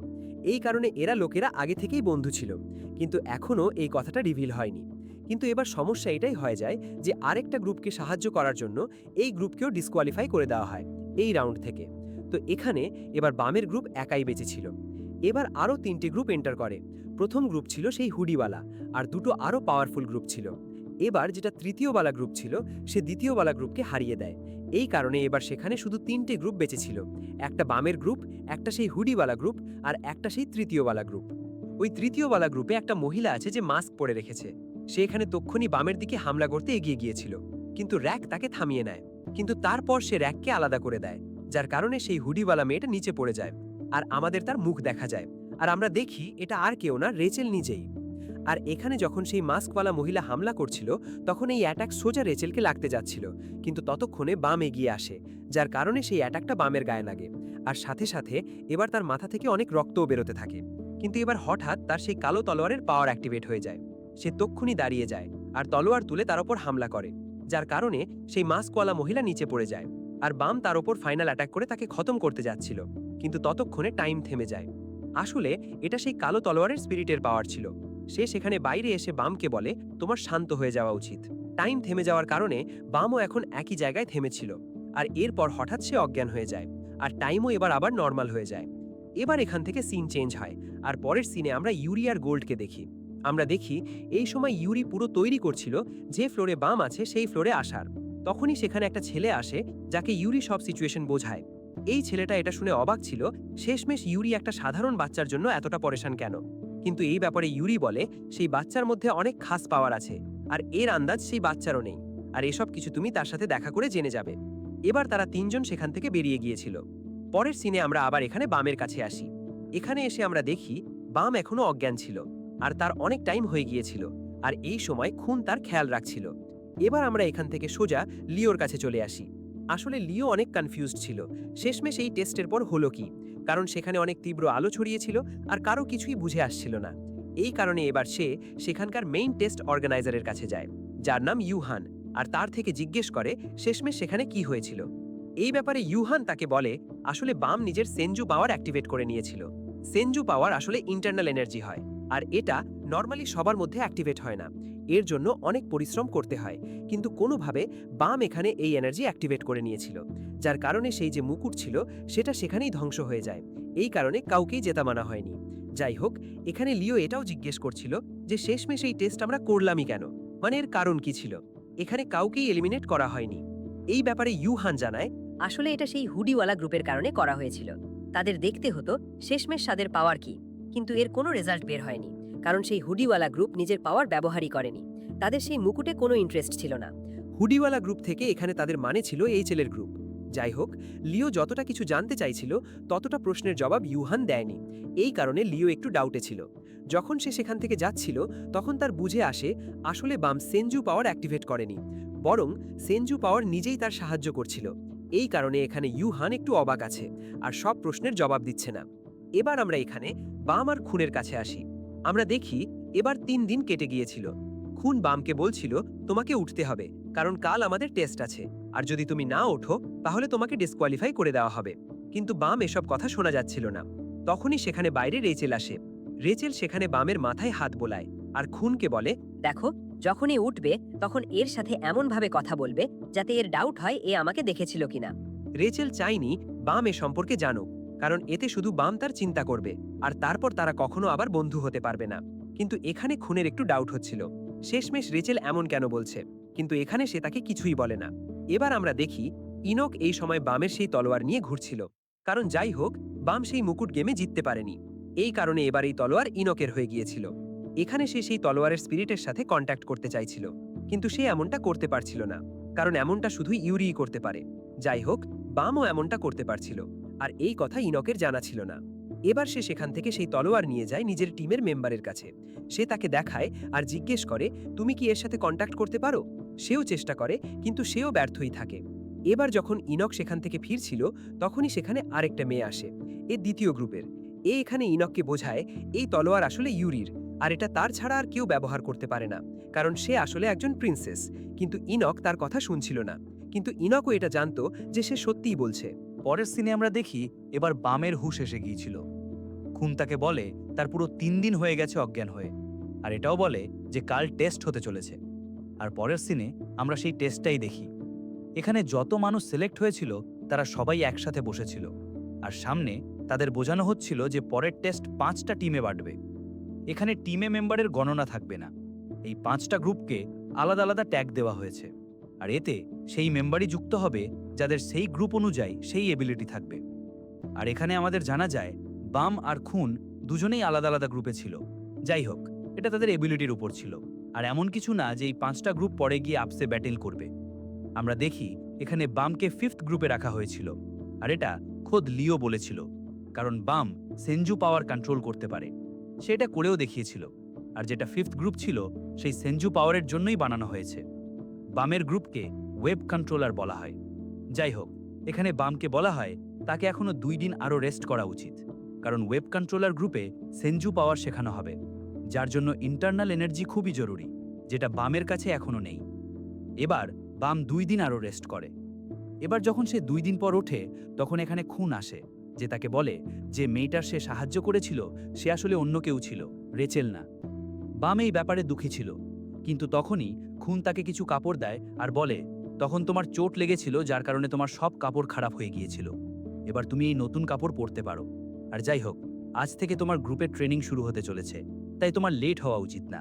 এই কারণে এরা লোকেরা আগে থেকেই বন্ধু ছিল, কিন্তু এখনও এই কথাটা রিভিল হয়নি। কিন্তু এবার সমস্যা এটাই হয়ে যায় যে আরেকটা গ্রুপকে সাহায্য করার জন্য এই গ্রুপকেও ডিসকোয়ালিফাই করে দেওয়া হয় এই রাউন্ড থেকে। তো এখানে এবার বামের গ্রুপ একাই বেঁচে ছিল। এবার আরও 3টে গ্রুপ এন্টার করে। প্রথম গ্রুপ ছিল সেই হুডিওয়ালা, আর 2টো আরও পাওয়ারফুল গ্রুপ ছিল। এবার যেটা তৃতীয়ওয়ালা গ্রুপ ছিল, সে দ্বিতীয়ওয়ালা গ্রুপকে হারিয়ে দেয়। এই কারণে এবার সেখানে শুধু 3টে গ্রুপ বেঁচে ছিল, একটা বামের গ্রুপ, একটা সেই হুডিওয়ালা গ্রুপ, আর একটা সেই তৃতীয়ওয়ালা গ্রুপ। ওই তৃতীয়ওয়ালা গ্রুপে একটা মহিলা আছে যে মাস্ক পরে রেখেছে। সে এখানে তক্ষুনি বামের দিকে হামলা করতে এগিয়ে গিয়েছিল, কিন্তু র্যাক তাকে থামিয়ে নেয়। কিন্তু তারপর সে র্যাককে আলাদা করে দেয়, যার কারণে সেই হুডিওয়ালা মেয়েটা নিচে পড়ে যায়, আর আমাদের তার মুখ দেখা যায়। আর আমরা দেখি এটা আর কেউ না, রেচেল নিজেই। আর এখানে যখন সেই মাস্কওয়ালা মহিলা হামলা করছিল, তখন এই অ্যাটাক সোজা রেচেলকে লাগতে যাচ্ছিল, কিন্তু ততক্ষণে বাম এগিয়ে আসে, যার কারণে সেই অ্যাটাকটা বামের গায়ে লাগে। আর সাথে সাথে এবার তার মাথা থেকে অনেক রক্তও বেরোতে থাকে। কিন্তু এবার হঠাৎ তার সেই কালো তলোয়ারের পাওয়ার অ্যাক্টিভেট হয়ে যায়। সে তক্ষুনি দাঁড়িয়ে যায় আর তলোয়ার তুলে তার ওপর হামলা করে, যার কারণে সেই মাস্কওয়ালা মহিলা নিচে পড়ে যায়। আর বাম তার ওপর ফাইনাল অ্যাটাক করে তাকে খতম করতে যাচ্ছিল, কিন্তু ততক্ষণে টাইম থেমে যায়। আসলে এটা সেই কালো তলোয়ারের স্পিরিটের পাওয়ার ছিল। সে সেখানে বাইরে এসে বামকে বলে, তোমার শান্ত হয়ে যাওয়া উচিত। টাইম থেমে যাওয়ার কারণে বামও এখন একই জায়গায় থেমেছিল, আর এরপর হঠাৎ সে অজ্ঞান হয়ে যায়, আর টাইমও এবার আবার নর্মাল হয়ে যায়। এবার এখান থেকে সিন চেঞ্জ হয়, আর পরের সিনে আমরা ইউরি আর গোল্ডকে দেখি। আমরা দেখি এই সময় ইউরি পুরো তৈরি করছিল যে ফ্লোরে বাম আছে সেই ফ্লোরে আসার। তখনই সেখানে একটা ছেলে আসে যাকে ইউরি সব সিচুয়েশন বোঝায়। এই ছেলেটা এটা শুনে অবাক ছিল, শেষমেশ ইউরি একটা সাধারণ বাচ্চার জন্য এতটা পরেশান কেন। কিন্তু এই ব্যাপারে ইউরি বলে সেই বাচ্চার মধ্যে অনেক খাস পাওয়ার আছে, আর এর আন্দাজ সেই বাচ্চারও নেই, আর এসব কিছু তুমি তার সাথে দেখা করে জেনে যাবে। এবার তারা তিনজন সেখান থেকে বেরিয়ে গিয়েছিল। পরের সিনে আমরা আবার এখানে বামের কাছে আসি। এখানে এসে আমরা দেখি বাম এখনো অজ্ঞান ছিল, আর তার অনেক টাইম হয়ে গিয়েছিল, আর এই সময় খুন তার খেয়াল রাখছিল। এবার আমরা এখান থেকে সোজা লিওর কাছে চলে আসি। আসলে লিও অনেক কনফিউজড ছিল শেষমেশ এই টেস্টের পর হলো কি, কারণ সেখানে অনেক তীব্র আলো ছড়িয়েছিল আর কারো কিছুই বুঝে আসছিল না। এই কারণে এবার সে সেখানকার মেইন টেস্ট অর্গানাইজারের কাছে যায়, যার নাম ইউহান, আর তার থেকে জিজ্ঞেস করে শেষমেশ সেখানে কি হয়েছিল। এই ব্যাপারে ইউহান তাকে বলে আসলে বাম নিজের সেনজু পাওয়ার অ্যাক্টিভেট করে নিয়েছিল। সেনজু পাওয়ার আসলে ইন্টারনাল এনার্জি হয়, আর এটা নর্মালি সবার মধ্যে অ্যাক্টিভেট হয় না, এর জন্য অনেক পরিশ্রম করতে হয়। কিন্তু কোনোভাবে বাম এখানে এই এনার্জি অ্যাক্টিভেট করে নিয়েছিল, যার কারণে সেই যে মুকুট ছিল সেটা সেখানেই ধ্বংস হয়ে যায়। এই কারণে কাউকেই জেতা মানা হয়নি। যাই হোক, এখানে লিও এটাও জিজ্ঞেস করছিল যে শেষমেশ এই টেস্ট আমরা করলামই কেন, মানে এর কারণ কি ছিল। এখানে কাউকেই এলিমিনেট করা হয়নি। এই ব্যাপারে ইউহান জানায় আসলে এটা সেই হুডিওয়ালা গ্রুপের কারণে করা হয়েছিল। তাদের দেখতে হতো শেষমেশ তাদের পাওয়ার কি, কিন্তু এর কোনো রেজাল্ট বের হয়নি, কারণ সেই হুডিওয়ালা গ্রুপ নিজের পাওয়ার ব্যবহারই করেনি। তাদের সেই মুকুটে কোনো ইন্টারেস্ট ছিল না। হুডিওয়ালা গ্রুপ থেকে এখানে তাদের মানে ছিল এইচএলের গ্রুপ। যাই হোক, লিও যতটা কিছু জানতে চাইছিল ততটা প্রশ্নের জবাব ইউহান দেয়নি। এই কারণে লিও একটু ডাউটে ছিল। যখন সে সেখান থেকে যাচ্ছিল তখন তার বুঝে আসে আসলে বাম সেনজু পাওয়ার অ্যাক্টিভেট করেনি, বরং সেনজু পাওয়ার নিজেই তার সাহায্য করছিল। এই কারণে এখানে ইউহান একটু অবাক আছে আর সব প্রশ্নের জবাব দিচ্ছে না। এবার আমরা এখানে বাম আর খুনের কাছে আসি। আমরা দেখি এবার 3 দিন কেটে গিয়েছিল। খুন বামকে বলছিল তোমাকে উঠতে হবে, কারণ কাল আমাদের টেস্ট আছে, আর যদি তুমি না ওঠো তাহলে তোমাকে ডিসকোয়ালিফাই করে দেওয়া হবে। কিন্তু বাম এসব কথা শোনা যাচ্ছিল না। তখনই সেখানে বাইরে রেচেল আসে। রেচেল সেখানে বামের মাথায় হাত বোলায় আর খুনকে বলে দেখো, যখনই উঠবে তখন এর সাথে এমনভাবে কথা বলবে যাতে এর ডাউট হয় এ আমাকে দেখেছিল কিনা। রেচেল চাইনি বাম এ সম্পর্কে জানুক, কারণ এতে শুধু বাম তার চিন্তা করবে, আর তারপর তারা কখনো আবার বন্ধু হতে পারবে না। কিন্তু এখানে খুনের একটু ডাউট হচ্ছিল শেষমেশ রেচেল এমন কেন বলছে, কিন্তু এখানে সে তাকে কিছুই বলে না। এবার আমরা দেখি ইনক এই সময় বামের সেই তলোয়ার নিয়ে ঘুরছিল, কারণ যাই হোক বাম সেই মুকুট গেমে জিততে পারেনি। এই কারণে এবার এই তলোয়ার ইনকের হয়ে গিয়েছিল। এখানে সে সেই তলোয়ারের স্পিরিটের সাথে কন্ট্যাক্ট করতে চাইছিল, কিন্তু সে এমনটা করতে পারছিল না, কারণ এমনটা শুধু ইউরিই করতে পারে। যাই হোক, বামও এমনটা করতে পারছিল, আর এই কথা ইনকের জানা ছিল না। এবার সে সেখান থেকে সেই তলোয়ার নিয়ে যায় নিজের টিমের মেম্বারের কাছে। সে তাকে দেখায় আর জিজ্ঞেস করে তুমি কি এর সাথে কন্ট্যাক্ট করতে পারো। সেও চেষ্টা করে, কিন্তু সেও ব্যর্থই থাকে। এবার যখন ইনক সেখান থেকে ফিরছিল তখনই সেখানে আরেকটা মেয়ে আসে, এ দ্বিতীয় গ্রুপের। এখানে ইনককে বোঝায় এই তলোয়ার আসলে ইউরির, আর এটা তার ছাড়া আর কেউ ব্যবহার করতে পারে না, কারণ সে আসলে একজন প্রিন্সেস। কিন্তু ইনক তার কথা শুনছিল না, কিন্তু ইনকও এটা জানতো যে সে সত্যিই বলছে। পরের সিনে আমরা দেখি এবার বামের হুঁশ এসে গিয়েছিল। খুন তাকে বলে তার পুরো 3 দিন হয়ে গেছে অজ্ঞান হয়ে, আর এটাও বলে যে কাল টেস্ট হতে চলেছে। আর পরের সিনে আমরা সেই টেস্টটাই দেখি। এখানে যত মানুষ সিলেক্ট হয়েছিল তারা সবাই একসাথে বসেছিল, আর সামনে তাদের বোঝানো হচ্ছিল যে পরের টেস্ট 5টা টিমে বাঁটবে। এখানে টিমে মেম্বারের গণনা থাকবে না, এই 5টা গ্রুপকে আলাদা আলাদা ট্যাগ দেওয়া হয়েছে, আর এতে সেই মেম্বারই যুক্ত হবে যাদের সেই গ্রুপ অনুযায়ী সেই এবিলিটি থাকবে। আর এখানে আমাদের জানা যায় বাম আর খুন দুজনেই আলাদা আলাদা গ্রুপে ছিল। যাই হোক, এটা তাদের এবিলিটির উপর ছিল, আর এমন কিছু না যে এই 5টা গ্রুপ পরে গিয়ে আপসে ব্যাটেল করবে। আমরা দেখি এখানে বামকে 5th গ্রুপে রাখা হয়েছিল, আর এটা খোদ লিও বলেছিল, কারণ বাম সেনজু পাওয়ার কন্ট্রোল করতে পারে। সেটা করেও দেখিয়েছিল, আর যেটা 5th গ্রুপ ছিল সেই সেনজু পাওয়ারের জন্যই বানানো হয়েছে। বামের গ্রুপকে ওয়েব কন্ট্রোলার বলা হয়। যাই হোক, এখানে বামকে বলা হয় তাকে এখনো 2 দিন আরও রেস্ট করা উচিত, কারণ ওয়েব কন্ট্রোলার গ্রুপে সেনজু পাওয়ার শেখানো হবে, যার জন্য ইন্টারনাল এনার্জি খুবই জরুরি, যেটা বামের কাছে এখনো নেই। এবার বাম 2 দিন আরও রেস্ট করে। এবার যখন সে 2 দিন পর ওঠে তখন এখানে খুন আসে, যে তাকে বলে যে মেয়েটার সে সাহায্য করেছিল সে আসলে অন্য কেউ ছিল, রেচেল না। বাম এই ব্যাপারে দুঃখী ছিল, কিন্তু তখনই খুন তাকে কিছু কাপড় দেয় আর বলে, তখন তোমার চোট লেগেছিল যার কারণে তোমার সব কাপড় খারাপ হয়ে গিয়েছিল। এবার তুমি এই নতুন কাপড় পরতে পারো। আর যাই হোক, আজ থেকে তোমার গ্রুপের ট্রেনিং শুরু হতে চলেছে, তাই তোমার লেট হওয়া উচিত না।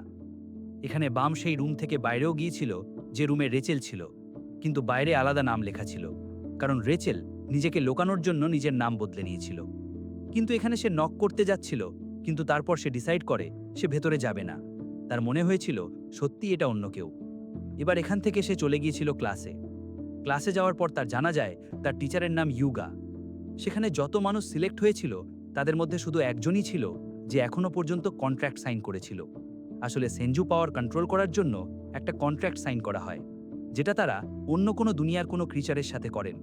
এখানে বাম সেই রুম থেকে বাইরেও গিয়েছিল যে রুমে রেচেল ছিল, কিন্তু বাইরে আলাদা নাম লেখা ছিল, কারণ রেচেল নিজেকে লোকানোর জন্য নিজের নাম বদলে নিয়েছিল। কিন্তু এখানে সে নক করতে যাচ্ছিল, কিন্তু তারপর সে ডিসাইড করে সে ভেতরে যাবে না। তার মনে হয়েছিল সত্যি এটা অন্য কেউ। এবার এখান থেকে সে চলে গিয়েছিল ক্লাসে যাওয়ার পর তার জানা যায় তার টিচারের নাম ইউগা। সেখানে যত মানুষ সিলেক্ট হয়েছিল তাদের মধ্যে শুধু একজনই ছিল যে এখনো পর্যন্ত কন্ট্রাক্ট সাইন করেছিল। আসলে সেনজু পাওয়ার কন্ট্রোল করার জন্য একটা কন্ট্রাক্ট সাইন করা হয়, যেটা তারা অন্য কোনো দুনিয়ার কোনো ক্রিচারের সাথে করেন।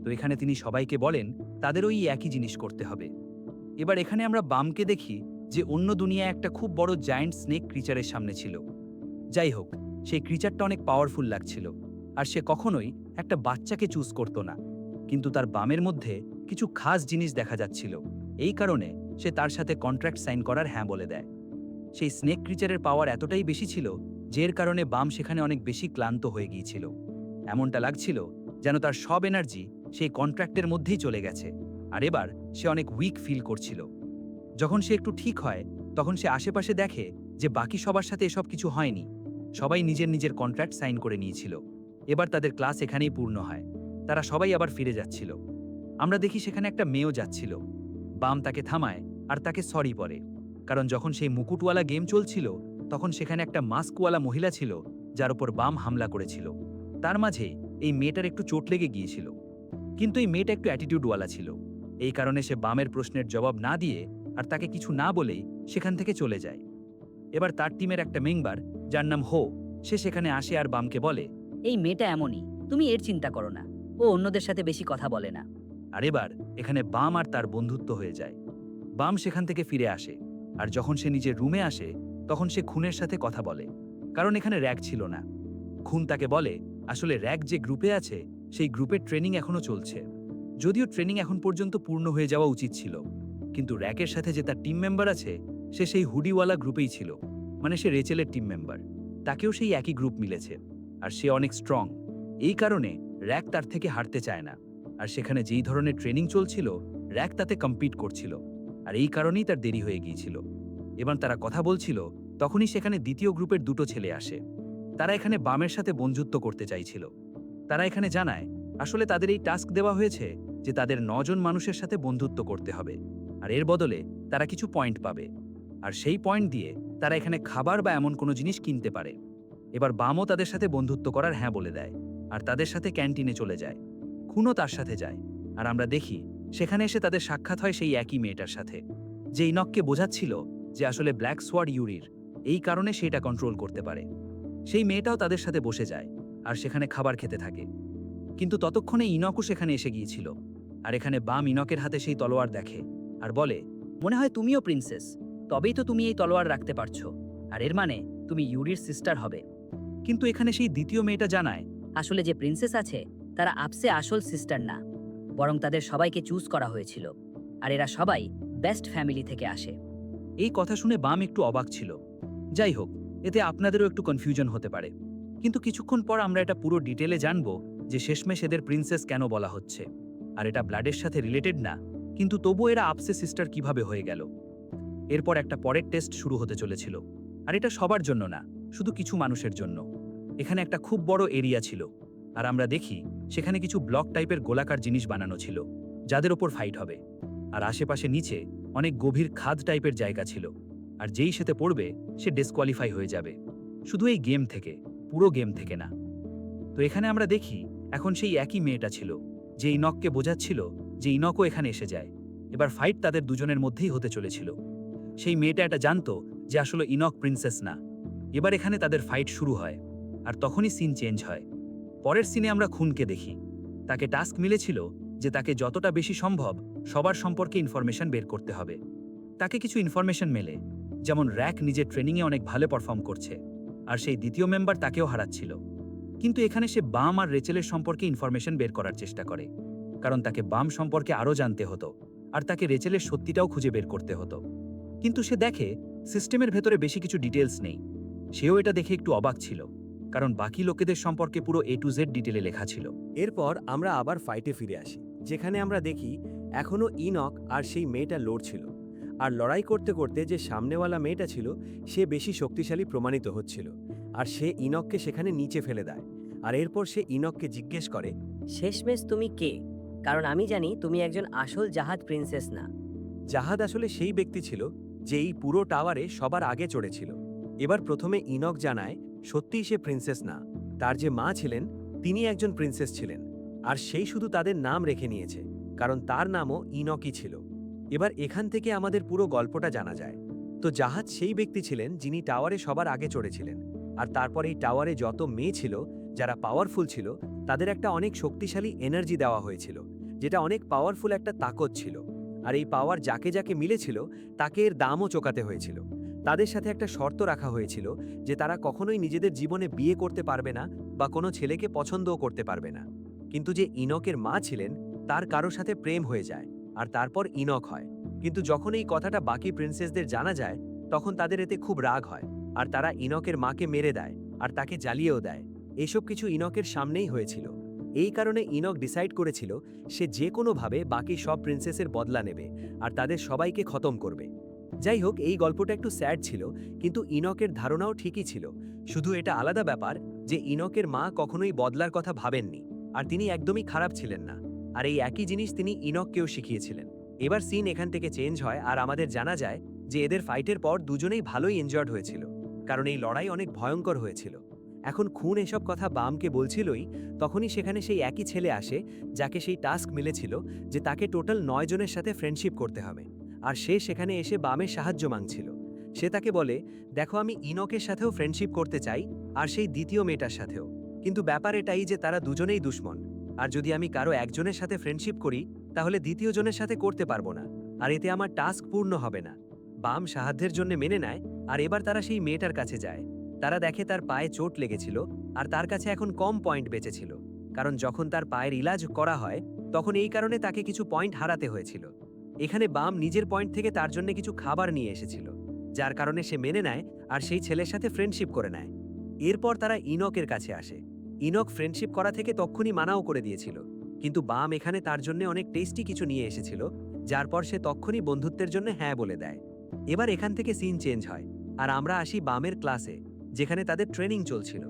তো এখানে তিনি সবাইকে বলেন তাদেরও এই একই জিনিস করতে হবে। এবার এখানে আমরা বামকে দেখি যে অন্য দুনিয়ায় একটা খুব বড় জায়ান্ট স্নেক ক্রিচারের সামনে ছিল। যাই হোক, সেই ক্রিচারটা অনেক পাওয়ারফুল লাগছিল, আর সে কখনোই একটা বাচ্চাকে চুজ করতো না। কিন্তু তার বামের মধ্যে কিছু খাস জিনিস দেখা যাচ্ছিল, এই কারণে সে তার সাথে কন্ট্রাক্ট সাইন করার হ্যাঁ বলে দেয়। সেই স্নেক ক্রিচারের পাওয়ার এতটাই বেশি ছিল যের কারণে বাম সেখানে অনেক বেশি ক্লান্ত হয়ে গিয়েছিল। এমনটা লাগছিল যেন তার সব এনার্জি সেই কন্ট্রাক্টের মধ্যেই চলে গেছে, আর এবার সে অনেক উইক ফিল করছিল। যখন সে একটু ঠিক হয় তখন সে আশেপাশে দেখে যে বাকি সবার সাথে এসব কিছু হয়নি, সবাই নিজের নিজের কন্ট্রাক্ট সাইন করে নিয়েছিল। এবার তাদের ক্লাস এখানেই পূর্ণ হয়, তারা সবাই আবার ফিরে যাচ্ছিল। আমরা দেখি সেখানে একটা মেয়েও যাচ্ছিল। বাম তাকে থামায় আর তাকে সরি বলে, কারণ যখন সেই মুকুটওয়ালা গেম চলছিল তখন সেখানে একটা মাস্কওয়ালা মহিলা ছিল যার উপর বাম হামলা করেছিল। তার মাঝে এই মেয়েটার একটু চোট লেগে গিয়েছিল, কিন্তু এই মেয়েটা একটু অ্যাটিটিউডওয়ালা ছিল। এই কারণে সে বামের প্রশ্নের জবাব না দিয়ে আর তাকে কিছু না বলেই সেখান থেকে চলে যায়। এবার তার টিমের একটা মেম্বার যার নাম হো, সে সেখানে আসে আর বামকে বলে, এই মেয়েটা এমনই, তুমি এর চিন্তা করো না, ও অন্যদের সাথে বেশি কথা বলে না। আর এবার এখানে বাম আর তার বন্ধুত্ব হয়ে যায়। বাম সেখান থেকে ফিরে আসে, আর যখন সে নিজের রুমে আসে তখন সে খুনের সাথে কথা বলে, কারণ এখানে র্যাক ছিল না। খুন তাকে বলে আসলে র্যাক যে গ্রুপে আছে সেই গ্রুপের ট্রেনিং এখনো চলছে, যদিও ট্রেনিং এখন পর্যন্ত পূর্ণ হয়ে যাওয়া উচিত ছিল, কিন্তু র্যাকের সাথে যে তার টিম মেম্বার আছে সে সেই হুডিওয়ালা গ্রুপেই ছিল, মানে সে রেচেলের টিম মেম্বার। তাকেও সেই একই গ্রুপ মিলেছে, আর সে অনেক স্ট্রং। এই কারণে র্যাক তার থেকে হারতে চায় না, আর সেখানে যেই ধরনের ট্রেনিং চলছিল র্যাক তাতে কম্পিট করছিল, আর এই কারণেই তার দেরি হয়ে গিয়েছিল। এবার তারা কথা বলছিল, তখনই সেখানে দ্বিতীয় গ্রুপের দুটো ছেলে আসে। তারা এখানে বামের সাথে বন্ধুত্ব করতে চাইছিল। তারা এখানে জানায় আসলে তাদের এই টাস্ক দেওয়া হয়েছে যে তাদের 9 জন মানুষের সাথে বন্ধুত্ব করতে হবে, আর এর বদলে তারা কিছু পয়েন্ট পাবে, আর সেই পয়েন্ট দিয়ে তারা এখানে খাবার বা এমন কোনো জিনিস কিনতে পারে। এবার বামও তাদের সাথে বন্ধুত্ব করার হ্যাঁ বলে দেয়, আর তাদের সাথে ক্যান্টিনে চলে যায়। খুনও তার সাথে যায়, আর আমরা দেখি সেখানে এসে তাদের সাক্ষাৎ হয় সেই একই মেয়েটার সাথে, যে ইনককে বোঝাচ্ছিল যে আসলে ব্ল্যাক সোয়ার্ড ইউরির, এই কারণে সেটা কন্ট্রোল করতে পারে। সেই মেয়েটাও তাদের সাথে বসে যায় আর সেখানে খাবার খেতে থাকে, কিন্তু ততক্ষণে ইনকও সেখানে এসে গিয়েছিল। আর এখানে বাম ইনকের হাতে সেই তলোয়ার দেখে আর বলে, মনে হয় তুমিও প্রিন্সেস, তবেই তো তুমি এই তলোয়ার রাখতে পারছো, আর এর মানে তুমি ইউরির সিস্টার হবে। কিন্তু এখানে সেই দ্বিতীয় মেয়েটা জানায় আসলে যে প্রিন্সেস আছে তারা আপসে আসল সিস্টার না, বরং তাদের সবাইকে চুজ করা হয়েছিল, আর এরা সবাই বেস্ট ফ্যামিলি থেকে আসে। এই কথা শুনে বাম একটু অবাক ছিল। যাই হোক, এতে আপনাদেরও একটু কনফিউশন হতে পারে, কিন্তু কিছুক্ষণ পর আমরা এটা পুরো ডিটেলে জানবো যে শেষমেশ এদের প্রিন্সেস কেন বলা হচ্ছে, আর এটা ব্লাডের সাথে রিলেটেড না, কিন্তু তবু এরা আপসে সিস্টার কিভাবে হয়ে গেল। এরপর একটা পরের টেস্ট শুরু হতে চলেছিল, আর এটা সবার জন্য না, শুধু কিছু মানুষের জন্য। এখানে একটা খুব বড় এরিয়া ছিল, আর আমরা দেখি সেখানে কিছু ব্লক টাইপের গোলাকার জিনিস বানানো ছিল যাদের ওপর ফাইট হবে, আর আশেপাশে নিচে অনেক গভীর খাদ টাইপের জায়গা ছিল, আর যেই সেতে পড়বে সে ডিসকোয়ালিফাই হয়ে যাবে, শুধু এই গেম থেকে, পুরো গেম থেকে না। তো এখানে আমরা দেখি এখন সেই একই মেয়েটা ছিল যে ইনককে বোঝাচ্ছিল যে ইনকও এখানে এসে যায়। এবার ফাইট তাদের দুজনের মধ্যেই হতে চলেছিল। সেই মেয়েটা এটা জানতো যে আসলে ইনক প্রিন্সেস না। এবার এখানে তাদের ফাইট শুরু হয়, আর তখনই সিন চেঞ্জ হয়। পরের সিনে আমরা খুনকে দেখি। তাকে টাস্ক মিলেছিল যে তাকে যতটা বেশি সম্ভব সবার সম্পর্কে ইনফরমেশন বের করতে হবে। তাকে কিছু ইনফরমেশন মেলে, যেমন র্যাক নিজের ট্রেনিংয়ে অনেক ভালো পারফর্ম করছে, আর সেই দ্বিতীয় মেম্বার তাকেও হারাচ্ছিল। কিন্তু এখানে সে বাম আর রেচেলের সম্পর্কে ইনফরমেশন বের করার চেষ্টা করে, কারণ তাকে বাম সম্পর্কে আরও জানতে হতো, আর তাকে রেচেলের সত্যিটাও খুঁজে বের করতে হতো। কিন্তু সে দেখে সিস্টেমের ভেতরে বেশি কিছু ডিটেলস নেই। সেও এটা দেখে একটু অবাক ছিল, কারণ বাকি লোকেদের সম্পর্কে পুরো A to Z ডিটেলে লেখা ছিল। এরপর আমরা আবার ফাইটে ফিরে আসি, যেখানে আমরা দেখি এখনও ইনক আর সেই মেয়েটা লড়ছিল। আর লড়াই করতে করতে যে সামনেওয়ালা মেয়েটা ছিল সে বেশি শক্তিশালী প্রমাণিত হচ্ছিল, আর সে ইনককে সেখানে নিচে ফেলে দেয়। আর এরপর সে ইনককে জিজ্ঞেস করে, শেষমেশ তুমি কে? কারণ আমি জানি তুমি একজন আসল জাহাজ প্রিন্সেস না। জাহাদ আসলে সেই ব্যক্তি ছিল যে এই পুরো টাওয়ারে সবার আগে চড়েছিল। এবার প্রথমে ইনক জানায় সত্যিই সে প্রিন্সেস না, তার যে মা ছিলেন তিনি একজন প্রিন্সেস ছিলেন, আর সেই শুধু তাদের নাম রেখে নিয়েছে, কারণ তার নামও ইনকই ছিল। এবার এখান থেকে আমাদের পুরো গল্পটা জানা যায়। তো জাহাজ সেই ব্যক্তি ছিলেন যিনি টাওয়ারে সবার আগে চড়েছিলেন, আর তারপর এই টাওয়ারে যত মেয়ে ছিল যারা পাওয়ারফুল ছিল তাদের একটা অনেক শক্তিশালী এনার্জি দেওয়া হয়েছিল, যেটা অনেক পাওয়ারফুল একটা তাকত ছিল। আর এই পাওয়ার যাকে যাকে মিলেছিল তাকে এর দামও চোকাতে হয়েছিল। তাদের সাথে একটা শর্ত রাখা হয়েছিল যে তারা কখনোই নিজেদের জীবনে বিয়ে করতে পারবে না বা কোনো ছেলেকে পছন্দও করতে পারবে না। কিন্তু যে ইনকের মা ছিলেন তার কারো সাথে প্রেম হয়ে যায়, আর তারপর ইনক হয়। কিন্তু যখন এই কথাটা বাকি প্রিন্সেসদের জানা যায় তখন তাদের এতে খুব রাগ হয়, আর তারা ইনকের মাকে মেরে দেয় আর তাকে জ্বালিয়েও দেয়। এসব কিছু ইনকের সামনেই হয়েছিল। এই কারণে ইনক ডিসাইড করেছিল সে যে কোনোভাবে বাকি সব প্রিন্সেসের বদলা নেবে আর তাদের সবাইকে খতম করবে। যাই হোক, এই গল্পটা একটু স্যাড ছিল, কিন্তু ইনকের ধারণাও ঠিকই ছিল। শুধু এটা আলাদা ব্যাপার যে ইনকের মা কখনোই বদলার কথা ভাবেননি, আর তিনি একদমই খারাপ ছিলেন না। আর এই একই জিনিস তিনি ইনককেও শিখিয়েছিলেন। এবার সিন এখান থেকে চেঞ্জ হয়, আর আমাদের জানা যায় যে এদের ফাইটের পর দুজনেই ভালোই এনজয়েড হয়েছিল, কারণ এই লড়াই অনেক ভয়ঙ্কর হয়েছিল। এখন খুন এসব কথা বামকে বলছিলই, তখনই সেখানে সেই একই ছেলে আসে যাকে সেই টাস্ক মিলেছিল যে তাকে টোটাল 9 জনের সাথে ফ্রেন্ডশিপ করতে হবে, আর সে সেখানে এসে বামের সাহায্য মাংছিল। সে তাকে বলে, দেখো আমি ইনকের সাথেও ফ্রেন্ডশিপ করতে চাই, আর সেই দ্বিতীয় মেয়েটার সাথেও, কিন্তু ব্যাপার এটাই যে তারা দুজনেই দুশ্মন, আর যদি আমি কারো একজনের সাথে ফ্রেন্ডশিপ করি তাহলে দ্বিতীয় জনের সাথে করতে পারবো না, আর এতে আমার টাস্ক পূর্ণ হবে না। বাম সাহায্যের জন্য মেনে নেয়, আর এবার তারা সেই মেয়েটার কাছে যায়। তারা দেখে তার পায়ে চোট লেগেছিল, আর তার কাছে এখন কম পয়েন্ট বেঁচেছিল, কারণ যখন তার পায়ের ইলাজ করা হয় তখন এই কারণে তাকে কিছু পয়েন্ট হারাতে হয়েছিল। এখানে বাম নিজের পয়েন্ট থেকে তার জন্য কিছু খাবার নিয়ে এসেছিল, যার কারণে সে মেনে নেয় আর সেই ছেলের সাথে ফ্রেন্ডশিপ করে নেয়। এরপর তারা ইনকের কাছে আসে। ইনক ফ্রেন্ডশিপ করা থেকে তক্ষুনি মানাও করে দিয়েছিল, কিন্তু বাম এখানে তার জন্য অনেক টেস্টি কিছু নিয়ে এসেছিল, যার পর সে তক্ষুনি বন্ধুত্বের জন্য হ্যাঁ বলে দেয়। এবার এখান থেকে সিন চেঞ্জ হয়, আর আমরা আসি বামের ক্লাসে, যেখানে তাদের ট্রেনিং চলছিল।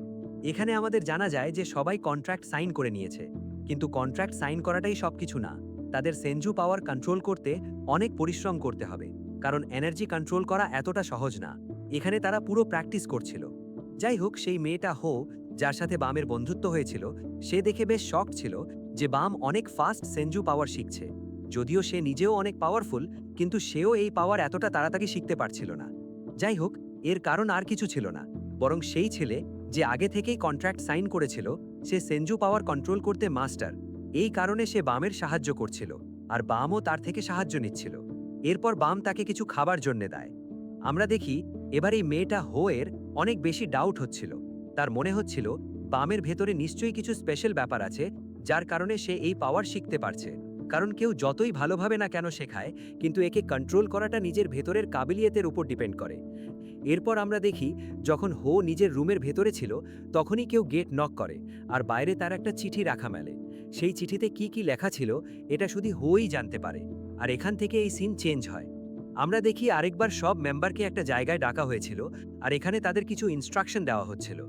এখানে আমাদের জানা যায় যে সবাই কন্ট্রাক্ট সাইন করে নিয়েছে, কিন্তু কন্ট্রাক্ট সাইন করাটাই সবকিছু না। তাদের সেনজু পাওয়ার কন্ট্রোল করতে অনেক পরিশ্রম করতে হবে, কারণ এনার্জি কন্ট্রোল করা এতটা সহজ না। এখানে তারা পুরো প্র্যাকটিস করছিল। যাই হোক, সেই মেয়েটা হো যার সাথে বামের বন্ধুত্ব হয়েছিল, সে দেখে বেশ শক ছিল যে বাম অনেক ফাস্ট সেনজু পাওয়ার শিখছে। যদিও সে নিজেও অনেক পাওয়ারফুল, কিন্তু সেও এই পাওয়ার এতটা তাড়াতাড়ি শিখতে পারছিল না। যাই হোক, এর কারণ আর কিছু ছিল না, বরং সেই ছেলে যে আগে থেকেই কন্ট্রাক্ট সাইন করেছিল সে সেনজু পাওয়ার কন্ট্রোল করতে মাস্টার। এই কারণে সে বামের সাহায্য করছিল, আর বামও তার থেকে সাহায্য নিচ্ছিল। এরপর বাম তাকে কিছু খাবার জন্য দেয়। আমরা দেখি এবার এই মেয়েটা হো এর অনেক বেশি ডাউট হচ্ছিল। তার মনে হচ্ছিল বামের ভেতরে নিশ্চয়ই কিছু স্পেশাল ব্যাপার আছে, যার কারণে সে এই পাওয়ার শিখতে পারছে। কারণ কেউ যতই ভালোভাবে না কেন শেখায়, কিন্তু একে কন্ট্রোল করাটা নিজের ভেতরের কাবিলিয়তের উপর ডিপেন্ড করে। এরপর আমরা দেখি যখন হো নিজের রুমের ভেতরে ছিল তখনই কেউ গেট নক করে, আর বাইরে তার একটা চিঠি রাখা মেলে। সেই চিঠিতে কি কি লেখা ছিল এটা শুধু হোই জানতে পারে, আর এখান থেকে এই সিন চেঞ্জ হয়। আমরা দেখি আরেকবার সব মেম্বারকে একটা জায়গায় ডাকা হয়েছিল, আর এখানে তাদের কিছু ইনস্ট্রাকশন দেওয়া হচ্ছিল।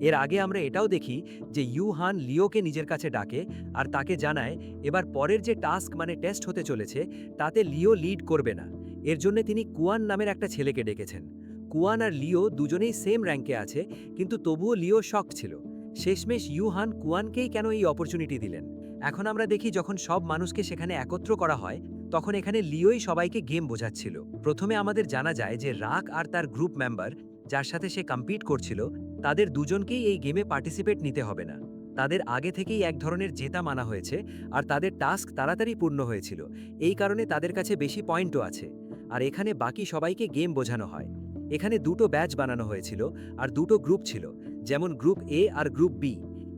এর আগে আমরা এটাও দেখি যে ইউহান লিওকে নিজের কাছে ডাকে, আর তাকে জানায় এবার পরের যে টাস্ক মানে টেস্ট হতে চলেছে তাতে লিও লিড করবে না। এর জন্য তিনি কুয়ান নামের একটা ছেলেকে ডেকেছেন। কুয়ান আর লিও দুজনেই সেম র্যাঙ্কে আছে, কিন্তু তবুও লিও শক ছিল। শেষমেশ ইউহান কুয়ানকেই কেন এই অপরচুনিটি দিলেন। এখন আমরা দেখি যখন সব মানুষকে সেখানে একত্র করা হয় তখন এখানে লিওই সবাইকে গেম বোঝাচ্ছিল। প্রথমে আমাদের জানা যায় যে রাক আর তার গ্রুপ মেম্বার যার সাথে সে কম্পিট করছিল তাদের দুজনকেই এই গেমে পার্টিসিপেট নিতে হবে না। তাদের আগে থেকেই এক ধরনের জেতা মানা হয়েছে, আর তাদের টাস্ক তাড়াতাড়ি পূর্ণ হয়েছিল, এই কারণে তাদের কাছে বেশি পয়েন্টও আছে। আর এখানে বাকি সবাইকে গেম বোঝানো হয়। এখানে দুটো ব্যাচ বানানো হয়েছিল, আর দুটো গ্রুপ ছিল, যেমন গ্রুপ এ আর গ্রুপ বি।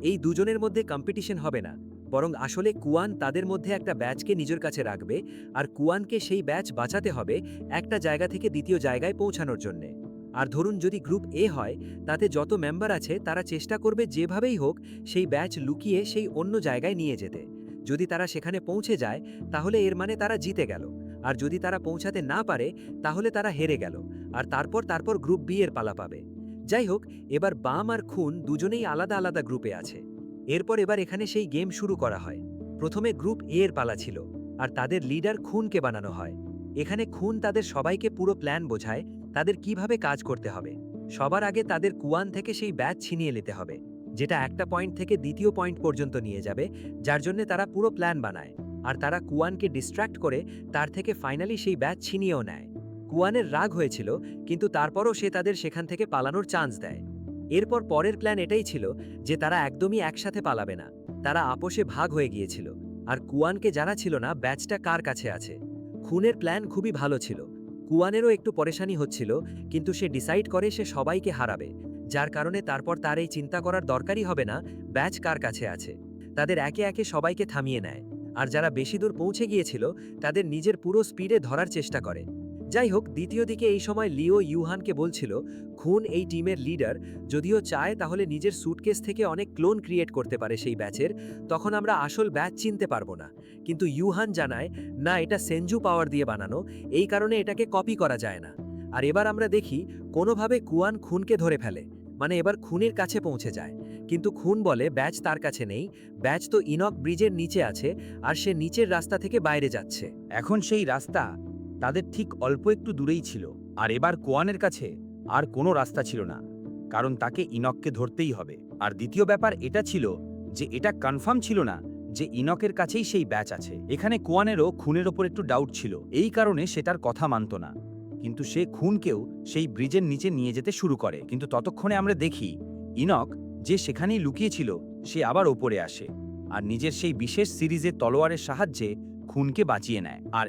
এই দুজনের মধ্যে কম্পিটিশন হবে না, বরং আসলে কুয়ান তাদের মধ্যে একটা ব্যাচকে নিজের কাছে রাখবে, আর কুয়ানকে সেই ব্যাচ বাঁচাতে হবে একটা জায়গা থেকে দ্বিতীয় জায়গায় পৌঁছানোর জন্যে। আর ধরুন যদি গ্রুপ এ হয়, তাতে যত মেম্বার আছে তারা চেষ্টা করবে যেভাবেই হোক সেই ব্যাচ লুকিয়ে সেই অন্য জায়গায় নিয়ে যেতে। যদি তারা সেখানে পৌঁছে যায় তাহলে এর মানে তারা জিতে গেল, আর যদি তারা পৌঁছাতে না পারে তাহলে তারা হেরে গেল, আর তারপর গ্রুপ বি এর পালা পাবে। যাই হোক, এবার বাম আর খুন দুজনেই আলাদা আলাদা গ্রুপে আছে। এবার এখানে সেই গেম শুরু করা হয়। প্রথমে গ্রুপ এ এর পালা ছিল, আর তাদের লিডার খুনকে বানানো হয়। এখানে খুন তাদের সবাইকে পুরো প্ল্যান বোঝায়, তাদের কিভাবে কাজ করতে হবে। সবার আগে তাদের কুয়ান থেকে সেই ব্যাচ ছিনিয়ে নিতে হবে, যেটা একটা পয়েন্ট থেকে দ্বিতীয় পয়েন্ট পর্যন্ত নিয়ে যাবে, যার জন্য তারা পুরো প্ল্যান বানায়। আর তারা কুয়ানকে ডিস্ট্র্যাক্ট করে তার থেকে ফাইনালি সেই ব্যাচ ছিনিয়েও নেয়। কুয়ানের রাগ হয়েছিল, কিন্তু তারপরও সে তাদের সেখান থেকে পালানোর চান্স দেয়। এরপর পরের প্ল্যান এটাই ছিল যে তারা একদমই একসাথে পালাবে না, তারা আপোষে ভাগ হয়ে গিয়েছিল। আর কুয়ানকে জানা ছিল না ব্যাচটা কার কাছে আছে। খুনের প্ল্যান খুবই ভালো ছিল, কুয়ানেরও একটু পরেশানি হচ্ছিল, কিন্তু সে ডিসাইড করে সে সবাইকে হারাবে, যার কারণে তারপর তার এই চিন্তা করার দরকারই হবে না ব্যাচ কার কাছে আছে। তাদের একে একে সবাইকে থামিয়ে নেয়, আর যারা বেশি দূর পৌঁছে গিয়েছিল তাদের নিজের পুরো স্পিডে ধরার চেষ্টা করে। যাই হোক, দ্বিতীয় দিকে এই সময় লিও ইউহানকে বলছিল খুন এই টিমের লিডার, যদিও চায় তাহলে নিজের স্যুটকেস থেকে অনেক ক্লোন ক্রিয়েট করতে পারে সেই ব্যাচের, তখন আমরা আসল ব্যাচ চিনতে পারবো না। কিন্তু ইউহান জানায় না, এটা সেনজু পাওয়ার দিয়ে বানানো, এই কারণে এটাকে কপি করা যায় না। আর এবার আমরা দেখি কোনোভাবে কুয়ান খুনকে ধরে ফেলে, মানে এবার খুনের কাছে পৌঁছে যায়। কিন্তু খুন বলে ব্যাচ তার কাছে নেই, ব্যাচ তো ইনক ব্রিজের নিচে আছে, আর সে নিচের রাস্তা থেকে বাইরে যাচ্ছে। এখন সেই রাস্তা তাদের ঠিক অল্প একটু দূরেই ছিল, আর এবার কোয়ানের কাছে আর কোনো রাস্তা ছিল না, কারণ তাকে ইনককে ধরতেই হবে। আর দ্বিতীয় ব্যাপার এটা ছিল যে এটা কনফার্ম ছিল না যে ইনকের কাছেই সেই ব্যাচ আছে। এখানে কোয়ানেরও খুনের ওপর একটু ডাউট ছিল, এই কারণে সে তার কথা মানত না, কিন্তু সে খুনকেও সেই ব্রিজের নিচে নিয়ে যেতে শুরু করে। কিন্তু ততক্ষণে আমরা দেখি ইনক যে সেখানেই লুকিয়েছিল সে আবার ওপরে আসে, আর নিজের সেই বিশেষ সিরিজের তলোয়ারের সাহায্যে খুনকে বাঁচিয়ে নেয়। আর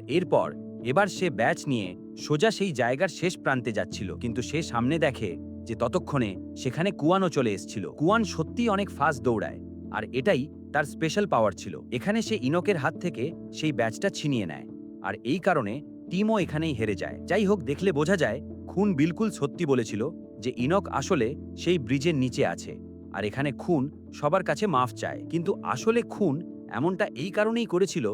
এবার সে ব্যাচ নিয়ে সোজা সেই জায়গার শেষ প্রান্তে যাচ্ছিল, কিন্তু সে সামনে দেখে যে ততক্ষণে সেখানে কুয়ানও চলে এসেছিল। কুয়ান সত্যিই অনেক ফাস্ট দৌড়ায়, আর এটাই তার স্পেশাল পাওয়ার ছিল। এখানে সে ইনকের হাত থেকে সেই ব্যাচটা ছিনিয়ে নেয়, আর এই কারণে টিমও এখানেই হেরে যায়। যাই হোক, দেখলে বোঝা যায় খুন বিলকুল সত্যি বলেছিল যে ইনক আসলে সেই ব্রিজের নিচে আছে, আর এখানে খুন সবার কাছে মাফ চায়। কিন্তু আসলে খুন এমনটা এই কারণেই করেছিল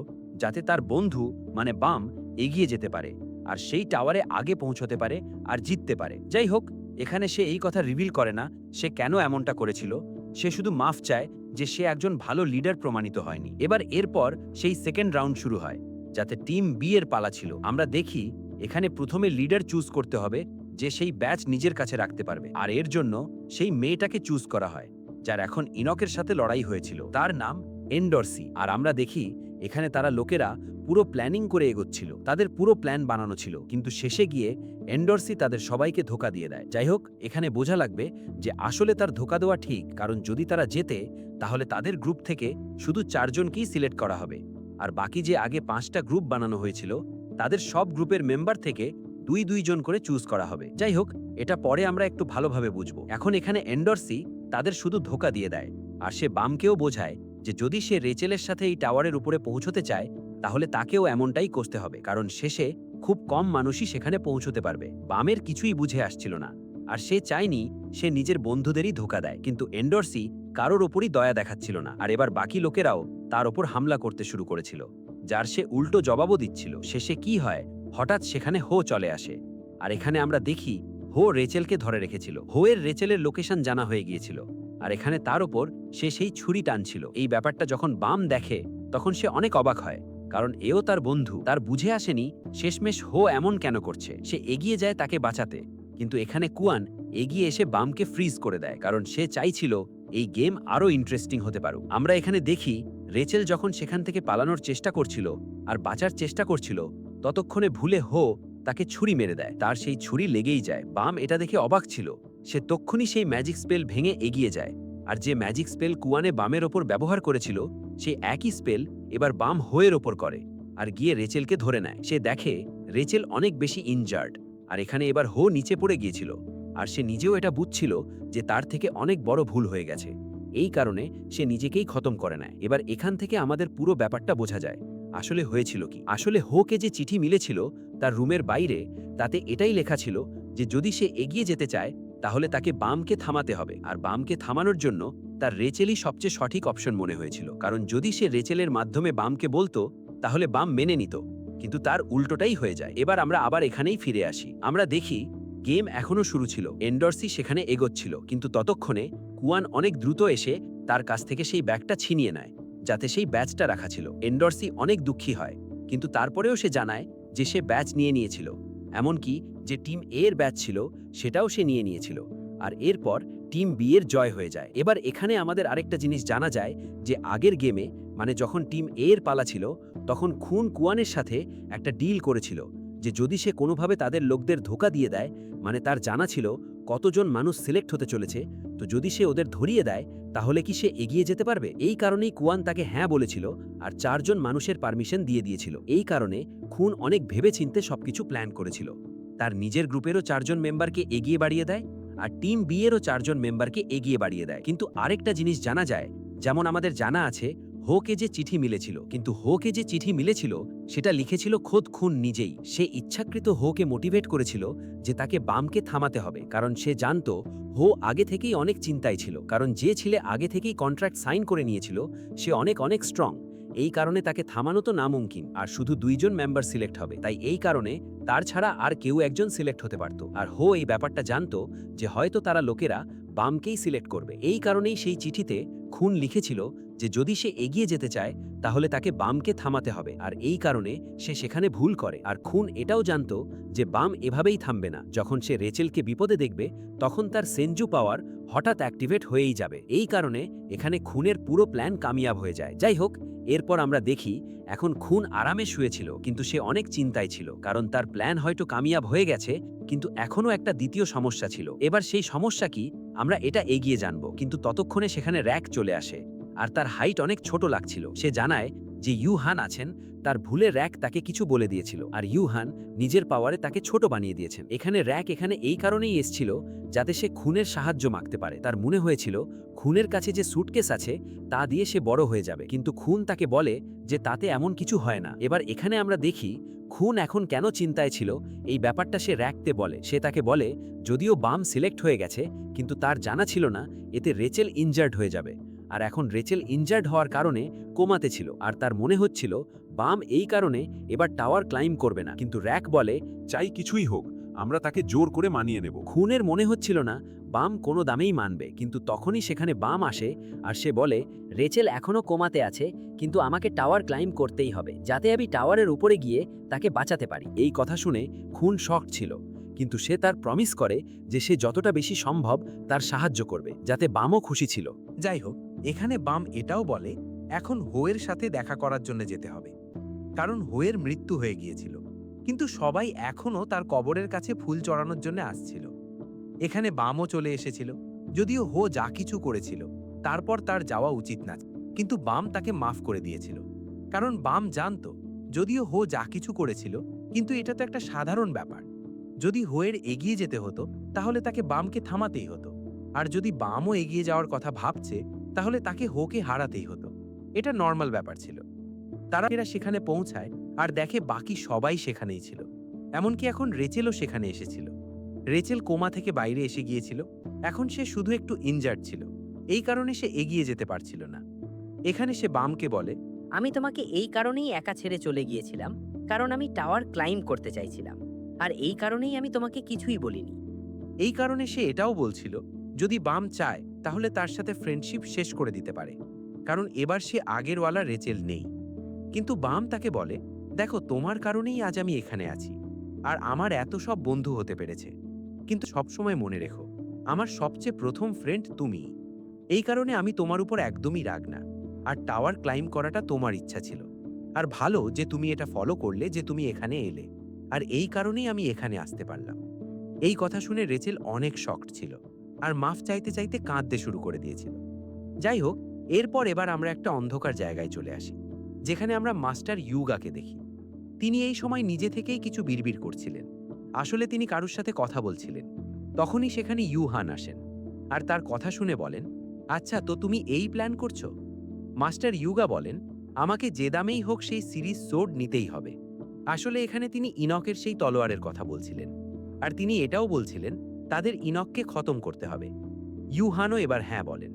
যাতে তার বন্ধু মানে বাম এগিয়ে যেতে পারে, আর সেই টাওয়ারে আগে পৌঁছতে পারে আর জিততে পারে। যাই হোক, এখানে সে এই কথা রিভিল করে না সে কেন এমনটা করেছিল, সে শুধু মাফ চায় যে সে একজন ভালো লিডার প্রমাণিত হয়নি। এরপর সেই সেকেন্ড রাউন্ড শুরু হয়, যাতে টিম বি এর পালা ছিল। আমরা দেখি এখানে প্রথমে লিডার চুজ করতে হবে যে সেই ব্যাচ নিজের কাছে রাখতে পারবে, আর এর জন্য সেই মেয়েটাকে চুজ করা হয় যার এখন ইনকের সাথে লড়াই হয়েছিল। তার নাম এন্ডরসি। আর আমরা দেখি এখানে তারা লোকেরা পুরো প্ল্যানিং করে এগোচ্ছিল, তাদের পুরো প্ল্যান বানানো ছিল, কিন্তু শেষে গিয়ে এন্ডরসি তাদের সবাইকে ধোকা দিয়ে দেয়। যাই হোক, এখানে বোঝা লাগবে যে আসলে তার ধোকা দেওয়া ঠিক, কারণ যদি তারা জেতে তাহলে তাদের গ্রুপ থেকে শুধু 4 জনকেই সিলেক্ট করা হবে, আর বাকি যে আগে 5টা গ্রুপ বানানো হয়েছিল তাদের সব গ্রুপের মেম্বার থেকে 2 জন করে চুজ করা হবে। যাই হোক, এটা পরে আমরা একটু ভালোভাবে বুঝবো। এখন এখানে এন্ডরসি তাদের শুধু ধোকা দিয়ে দেয়, আর সে বামকেও বোঝায় যে যদি সে রেচেলের সাথে এই টাওয়ারের উপরে পৌঁছতে চায় তাহলে তাকেও এমনটাই করতে হবে, কারণ শেষে খুব কম মানুষই সেখানে পৌঁছতে পারবে। বামের কিছুই বুঝে আসছিল না, আর সে চায়নি সে নিজের বন্ধুদেরই ধোকা দেয়, কিন্তু এন্ডরসি কারোর ওপরই দয়া দেখাচ্ছিল না, আর এবার বাকি লোকেরাও তার ওপর হামলা করতে শুরু করেছিল, যার সে উল্টো জবাবও দিচ্ছিল। শেষে কি হয়, হঠাৎ সেখানে হো চলে আসে, আর এখানে আমরা দেখি হো রেচেলকে ধরে রেখেছিল। হো এর রেচেলের লোকেশন জানা হয়ে গিয়েছিল, আর এখানে তার ওপর সে সেই ছুরি টানছিল। এই ব্যাপারটা যখন বাম দেখে তখন সে অনেক অবাক হয়, কারণ এও তার বন্ধু। তার বুঝে আসেনি শেষমেশ হো এমন কেন করছে। সে এগিয়ে যায় তাকে বাঁচাতে, কিন্তু এখানে কুয়ান এগিয়ে এসে বামকে ফ্রিজ করে দেয়, কারণ সে চাইছিল এই গেম আরো ইন্টারেস্টিং হতে পারুক। আমরা এখানে দেখি রেচেল যখন সেখান থেকে পালানোর চেষ্টা করছিল আর বাঁচার চেষ্টা করছিল, ততক্ষণে ভুলে হো তাকে ছুরি মেরে দেয়। তার সেই ছুরি লেগেই যায়। বাম এটা দেখে অবাক ছিল, সে তক্ষুনি সেই ম্যাজিক স্পেল ভেঙে এগিয়ে যায়, আর যে ম্যাজিক স্পেল কুয়ানে বামের ওপর ব্যবহার করেছিল সেই একই স্পেল এবার বাম হোয়ের ওপর করে, আর গিয়ে রেচেলকে ধরে নেয়। সে দেখে রেচেল অনেক বেশি ইনজার্ড, আর এখানে এবার হো নিচে পড়ে গিয়েছিল, আর সে নিজেও এটা বুঝছিল যে তার থেকে অনেক বড় ভুল হয়ে গেছে। এই কারণে সে নিজেকেই খতম করে নেয়। এবার এখান থেকে আমাদের পুরো ব্যাপারটা বোঝা যায় আসলে হয়েছিল কি। আসলে হোকে যে চিঠি মিলেছিল তার রুমের বাইরে, তাতে এটাই লেখা ছিল যে যদি সে এগিয়ে যেতে চায় তাহলে তাকে বামকে থামাতে হবে, আর বামকে থামানোর জন্য তার রেচেলই সবচেয়ে সঠিক অপশন মনে হয়েছিল, কারণ যদি সে রেচেলের মাধ্যমে বামকে বলতো তাহলে বাম মেনে নিত, কিন্তু তার উল্টোটাই হয়ে যায়। এবার আমরা আবার এখানেই ফিরে আসি। আমরা দেখি গেম এখনো শুরু ছিল, এন্ডারসি সেখানে এগোচ্ছিল, কিন্তু ততক্ষণে কুয়ান অনেক দ্রুত এসে তার কাছ থেকে সেই ব্যাগটা ছিনিয়ে নেয়, যাতে সেই ব্যাচটা রাখা ছিল। এন্ডারসি অনেক দুঃখী হয়, কিন্তু তারপরেও সে জানায় যে সে ব্যাচ নিয়েছিল, এমনকি যে টিম এ এর ব্যাচ ছিল সেটাও সে নিয়েছিল। আর এরপর টিম বি এর জয় হয়ে যায়। এবার এখানে আমাদের আরেকটা জিনিস জানা যায় যে আগের গেমে, মানে যখন টিম এ এর পালা ছিল, তখন খুন কুয়ানের সাথে একটা ডিল করেছিল যে যদি সে কোনোভাবে তাদের লোকদের ধোঁকা দিয়ে দেয়, মানে তার জানা ছিল কতজন মানুষ সিলেক্ট হতে চলেছে, তো যদি সে ওদের ধরিয়ে দেয় তাহলে কি সে এগিয়ে যেতে পারবে। এই কারণেই কুয়ান তাকে হ্যাঁ বলেছিল আর 4 জন মানুষের পারমিশন দিয়ে দিয়েছিল। এই কারণে খুন অনেক ভেবেচিন্তে সবকিছু প্ল্যান করেছিল। তার নিজের গ্রুপেরও 4 জন মেম্বারকে এগিয়ে বাড়িয়ে দেয়, আর টিম বি এরও 4 জন মেম্বারকে এগিয়ে বাড়িয়ে দেয়। কিন্তু আরেকটা জিনিস জানা যায়, যেমন আমাদের জানা আছে হোকে যে চিঠি মিলেছিল, কিন্তু হোকে যে চিঠি মিলেছিল সেটা লিখেছিল খোদ খুন নিজেই। সে ইচ্ছাকৃত হোকে মোটিভেট করেছিল যে তাকে বামকে থামাতে হবে, কারণ সে জানতো হো আগে থেকেই অনেক চিন্তায় ছিল, কারণ যে ছেলে আগে থেকেই কন্ট্রাক্ট সাইন করে নিয়েছিল সে অনেক স্ট্রং। এই কারণে তাকে থামানো তো নামুমকিন, আর শুধু 2 জন মেম্বার সিলেক্ট হবে, তাই এই কারণে তার ছাড়া আর কেউ একজন সিলেক্ট হতে পারত। আর হো এই ব্যাপারটা জানতো যে হয়তো তারা লোকেরা বামকেই সিলেক্ট করবে। এই কারণেই সেই চিঠিতে খুন লিখেছিল যে যদি সে এগিয়ে যেতে চায় তাহলে তাকে বামকে থামাতে হবে, আর এই কারণে সে সেখানে ভুল করে। আর খুন এটাও জানতো যে বাম এভাবেই থামবে না, যখন সে রেচেলকে বিপদে দেখবে তখন তার সেনজু পাওয়ার হঠাৎ অ্যাক্টিভেট হয়েই যাবে। এই কারণে এখানে খুনের পুরো প্ল্যান কামিয়াব হয়ে যায়। যাই হোক, এরপর আমরা দেখি এখন খুন আরামে শুয়েছিল, কিন্তু সে অনেক চিন্তায় ছিল, কারণ তার প্ল্যান হয়তো কামিয়াব হয়ে গেছে, কিন্তু এখনও একটা দ্বিতীয় সমস্যা ছিল। এবার সেই সমস্যা কি আমরা এটা এগিয়ে জানব, কিন্তু ততক্ষণে সেখানে র্যাক চলে আসে, আর তার হাইট অনেক ছোট লাগছিল। সে জানায় যে ইউহান আছেন, তার ভুলে র্যাক তাকে কিছু বলে দিয়েছিল, আর ইউহান নিজের পাওয়ারে তাকে ছোট বানিয়ে দিয়েছেন। এখানে র্যাক এখানে এই কারণেই এসেছিল যাতে সে খুনের সাহায্য মাগতে পারে। তার মনে হয়েছিল খুনের কাছে যে স্যুটকেস আছে তা দিয়ে সে বড় হয়ে যাবে, কিন্তু খুন তাকে বলে যে তাতে এমন কিছু হয় না। এবার এখানে আমরা দেখি খুন এখন কেন চিন্তায় ছিল এই ব্যাপারটা সে র্যাকতে বলে। সে তাকে বলে যদিও বাম সিলেক্ট হয়ে গেছে, কিন্তু তার জানা ছিল না এতে রেচেল ইনজার্ড হয়ে যাবে, আর এখন রেচেল ইনজার্ড হওয়ার কারণে কোমাতে ছিল, আর তার মনে হচ্ছিল বাম এই কারণে এবার টাওয়ার ক্লাইম করবে না। কিন্তু র্যাক বলে চাই কিছুই হোক, আমরা তাকে জোর করে মানিয়ে নেব। খুনের মনে হচ্ছিল না বাম কোনো দামেই মানবে, কিন্তু তখনই সেখানে বাম আসে আর সে বলে রেচেল এখনও কোমাতে আছে, কিন্তু আমাকে টাওয়ার ক্লাইম করতেই হবে যাতে আমি টাওয়ারের উপরে গিয়ে তাকে বাঁচাতে পারি। এই কথা শুনে খুন শক ছিল, কিন্তু সে তার প্রমিস করে যে সে যতটা বেশি সম্ভব তার সাহায্য করবে, যাতে বামও খুশি ছিল। যাই হোক, এখানে বাম এটাও বলে এখন হোয়ের সাথে দেখা করার জন্য যেতে হবে, কারণ হোয়ের মৃত্যু হয়ে গিয়েছিল, কিন্তু সবাই এখনও তার কবরের কাছে ফুল চড়ানোর জন্য আসছিল। এখানে বামও চলে এসেছিল, যদিও হো যা কিছু করেছিল তারপর তার যাওয়া উচিত না, কিন্তু বাম তাকে মাফ করে দিয়েছিল, কারণ বাম জানতো যদিও হো যা কিছু করেছিল, কিন্তু এটা তো একটা সাধারণ ব্যাপার। যদি হোয়ের এগিয়ে যেতে হতো তাহলে তাকে বামকে থামাতেই হতো, আর যদি বামও এগিয়ে যাওয়ার কথা ভাবছে তাহলে তাকে হোকে হারাতেই হতো। এটা নর্মাল ব্যাপার ছিল। তারা এরা সেখানে পৌঁছায় আর দেখে বাকি সবাই সেখানেই ছিল, এমনকি এখন রেচেলও সেখানে এসেছিল। রেচেল কোমা থেকে বাইরে এসে গিয়েছিল, এখন সে শুধু একটু ইনজার্ড ছিল, এই কারণে সে এগিয়ে যেতে পারছিল না। এখানে সে বামকে বলে আমি তোমাকে এই কারণেই একা ছেড়ে চলে গিয়েছিলাম, কারণ আমি টাওয়ার ক্লাইম করতে চাইছিলাম, আর এই কারণেই আমি তোমাকে কিছুই বলিনি। এই কারণে সে এটাও বলছিল যদি বাম চায় তাহলে তার সাথে ফ্রেন্ডশিপ শেষ করে দিতে পারে, কারণ এবার সে আগেরওয়ালা রেচেল নেই। কিন্তু বাম তাকে বলে দেখো, তোমার কারণেই আজ আমি এখানে আছি, আর আমার এত সব বন্ধু হতে পেরেছে, কিন্তু সবসময় মনে রেখো আমার সবচেয়ে প্রথম ফ্রেন্ড তুমিই। এই কারণে আমি তোমার উপর একদমই রাগ না, আর টাওয়ার ক্লাইম করাটা তোমার ইচ্ছা ছিল, আর ভালো যে তুমি এটা ফলো করলে, যে তুমি এখানে এলে, আর এই কারণেই আমি এখানে আসতে পারলাম। এই কথা শুনে রেচেল অনেক শকড ছিল, আর মাফ চাইতে চাইতে কাঁদতে শুরু করে দিয়েছিল। যাই হোক, এরপর এবার আমরা একটা অন্ধকার জায়গায় চলে আসি, যেখানে আমরা মাস্টার ইউগাকে দেখি। তিনি এই সময় নিজে থেকেই কিছু বিড়বিড় করছিলেন, আসলে তিনি কারুর সাথে কথা বলছিলেন। তখনই সেখানে ইউহান আসেন, আর তার কথা শুনে বলেন আচ্ছা, তো তুমি এই প্ল্যান করছো? মাস্টার ইউগা বলেন আমাকে যে দামেই হোক সেই সিরিজ সোর্ড নিতেই হবে। আসলে এখানে তিনি ইনকের সেই তলোয়ারের কথা বলছিলেন। আর তিনি এটাও বলছিলেন তাদের ইনককে খতম করতে হবে। ইউহানও এবার হ্যাঁ বলেন।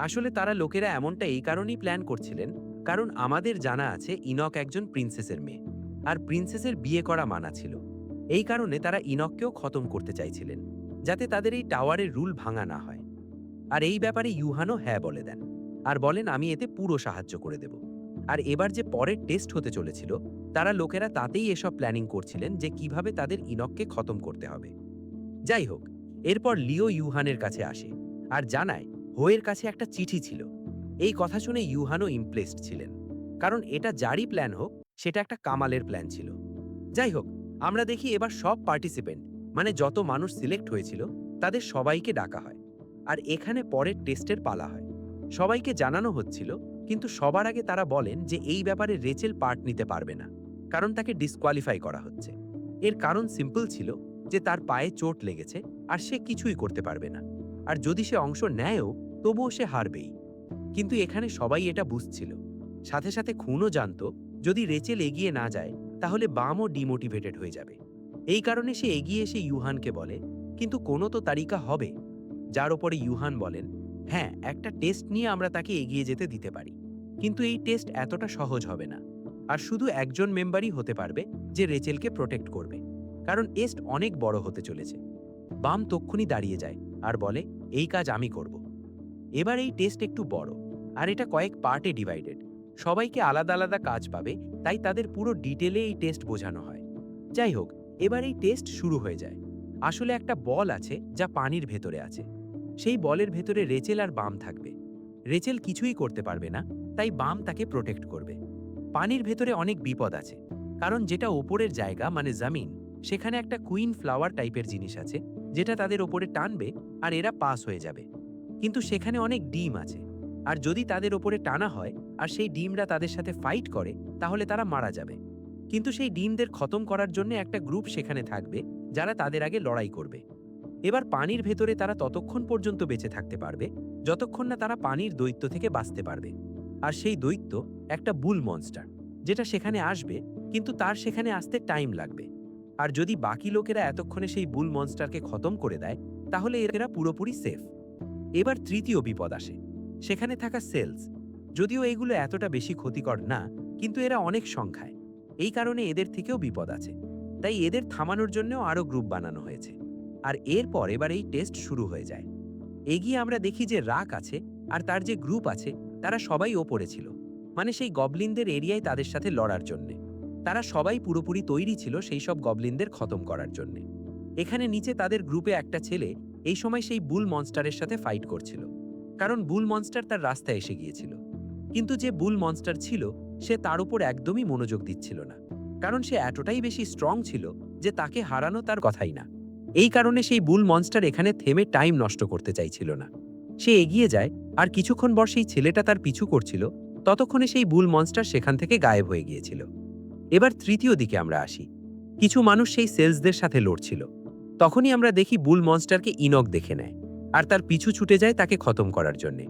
আসলে তারা লোকেরা এমনটা এই কারণেই প্ল্যান করছিলেন, কারণ আমাদের জানা আছে ইনক একজন প্রিন্সেসের মেয়ে, আর প্রিন্সেসের বিয়ে করা মানা ছিল। এই কারণে তারা ইনককেও খতম করতে চাইছিলেন, যাতে তাদের এই টাওয়ারের রুল ভাঙা না হয়। আর এই ব্যাপারে ইউহানও হ্যাঁ বলে দেন, আর বলেন আমি এতে পুরো সাহায্য করে দেব। আর এবার যে পরের টেস্ট হতে চলেছিল, তারা লোকেরা তাতেই এসব প্ল্যানিং করছিলেন যে কিভাবে তাদের ইনককে খতম করতে হবে। যাই হোক, এরপর লিও ইউহানের কাছে আসে আর জানায় হোয়ের কাছে একটা চিঠি ছিল। এই কথা শুনে ইউহানও ইমপ্রেসড ছিলেন, কারণ এটা যারই প্ল্যান হোক সেটা একটা কামালের প্ল্যান ছিল। যাই হোক, আমরা দেখি এবার সব পার্টিসিপেন্ট, মানে যত মানুষ সিলেক্ট হয়েছিল তাদের সবাইকে ডাকা হয়, আর এখানে পরের টেস্টের পালা হয়। সবাইকে জানানো হচ্ছিল, কিন্তু সবার আগে তারা বলেন যে এই ব্যাপারে রেচেল পার্ট নিতে পারবে না, কারণ তাকে ডিসকোয়ালিফাই করা হচ্ছে। এর কারণ সিম্পল ছিল যে তার পায়ে চোট লেগেছে আর সে কিছুই করতে পারবে না, আর যদি সে অংশ নেয়ও তবুও সে হারবেই। কিন্তু এখানে সবাই এটা বুঝছিল, সাথে সাথে খুনও জানতো যদি রেচেল এগিয়ে না যায় তাহলে বামও ডিমোটিভেটেড হয়ে যাবে। এই কারণে সে এগিয়ে এসে ইউহানকে বলে, কিন্তু কোনো তো তালিকা হবে। যার ওপরে ইউহান বলেন, হ্যাঁ, একটা টেস্ট নিয়ে আমরা তাকে এগিয়ে যেতে দিতে পারি, কিন্তু এই টেস্ট এতটা সহজ হবে না, আর শুধু একজন মেম্বারই হতে পারবে যে রেচেলকে প্রোটেক্ট করবে, কারণ টেস্ট অনেক বড় হতে চলেছে। বাম তক্ষুনি দাঁড়িয়ে যায় আর বলে, এই কাজ আমি করব। এবার এই টেস্ট একটু বড়, আর এটা কয়েক পার্টে ডিভাইডেড। সবাইকে আলাদা আলাদা কাজ পাবে, তাই তাদের পুরো ডিটেলে এই টেস্ট বোঝানো হয়। যাই হোক, এবার এই টেস্ট শুরু হয়ে যায়। আসলে একটা বল আছে যা পানির ভেতরে আছে। সেই বলের ভেতরে রেচেল আর বাম থাকবে। রেচেল কিছুই করতে পারবে না, তাই বাম তাকে প্রোটেক্ট করবে। পানির ভেতরে অনেক বিপদ আছে, কারণ যেটা ওপরের জায়গা মানে জমিন, সেখানে একটা কুইন ফ্লাওয়ার টাইপের জিনিস আছে যেটা তাদের ওপরে টানবে আর এরা পাস হয়ে যাবে। কিন্তু সেখানে অনেক ডিম আছে, আর যদি তাদের ওপরে টানা হয় আর সেই ডিমরা তাদের সাথে ফাইট করে তাহলে তারা মারা যাবে। কিন্তু সেই ডিমদের খতম করার জন্য একটা গ্রুপ সেখানে থাকবে যারা তাদের আগে লড়াই করবে। এবার পানির ভেতরে তারা ততক্ষণ পর্যন্ত বেঁচে থাকতে পারবে যতক্ষণ না তারা পানির দৈত্য থেকে বাঁচতে পারবে। আর সেই দৈত্য একটা বুল মনস্টার, যেটা সেখানে আসবে, কিন্তু তার সেখানে আসতে টাইম লাগবে। আর যদি বাকি লোকেরা এতক্ষণে সেই বুল মনস্টারকে খতম করে দেয় তাহলে এরা পুরোপুরি সেফ। এবার তৃতীয় বিপদ আসে, সেখানে থাকা সেলস। যদিও এগুলো এতটা বেশি ক্ষতিকর না, কিন্তু এরা অনেক সংখ্যায়, এই কারণে এদের থেকেও বিপদ আছে। তাই এদের থামানোর জন্যও আরও গ্রুপ বানানো হয়েছে। আর এরপর এবার এই টেস্ট শুরু হয়ে যায়। এগিয়ে আমরা দেখি যে রাক আছে আর তার যে গ্রুপ আছে তারা সবাই ওপরে ছিল, মানে সেই গবলিনদের এরিয়ায় তাদের সাথে লড়ার জন্যে। তারা সবাই পুরোপুরি তৈরি ছিল সেই সব গবলিনদের খতম করার জন্যে। এখানে নিচে তাদের গ্রুপে একটা ছেলে এই সময় সেই বুল মনস্টারের সাথে ফাইট করছিল, কারণ বুল মনস্টার তার রাস্তায় এসে গিয়েছিল। কিন্তু যে বুল মনস্টার ছিল সে তার উপর একদমই মনোযোগ দিচ্ছিল না, কারণ সে এতটাই বেশি স্ট্রং ছিল যে তাকে হারানো তার কথাই না। এই কারণে সেই বুল মনস্টার এখানে থেমে টাইম নষ্ট করতে চাইছিল না। সে এগিয়ে যায়, আর কিছুক্ষণ পর সেই ছেলেটা তার পিছু করছিল, ততক্ষণে সেই বুল মনস্টার সেখান থেকে গায়েব হয়ে গিয়েছিল। এবার তৃতীয় দিকে আমরা আসি। কিছু মানুষ সেই সেলসদের সাথে লড়ছিল। তখনই আমরা দেখি বুল মনস্টারকে ইনক দেখে নেয় আর তার পিছু ছুটে যায় তাকে খতম করার জন্যে।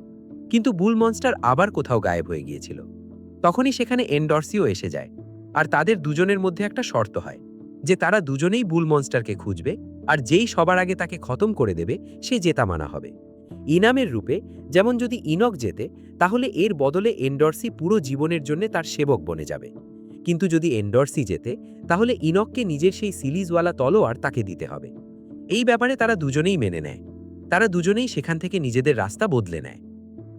কিন্তু বুল মনস্টার আবার কোথাও গায়েব হয়ে গিয়েছিল। তখনই সেখানে এন্ডরসিও এসে যায়, আর তাদের দুজনের মধ্যে একটা শর্ত হয় যে তারা দুজনেই বুল মনস্টারকে খুঁজবে, আর যেই সবার আগে তাকে খতম করে দেবে সে জেতা মানা হবে। ইনামের রূপে, যেমন যদি ইনক জেতে তাহলে এর বদলে এন্ডরসি পুরো জীবনের জন্য তার সেবক বনে যাবে, কিন্তু যদি এন্ডরসি জেতে তাহলে ইনককে নিজের সেই সিলিজওয়ালা তলোয়ার তাকে দিতে হবে। এই ব্যাপারে তারা দুজনেই মেনে নেয়। তারা দুজনেই সেখান থেকে নিজেদের রাস্তা বদলে নেয়।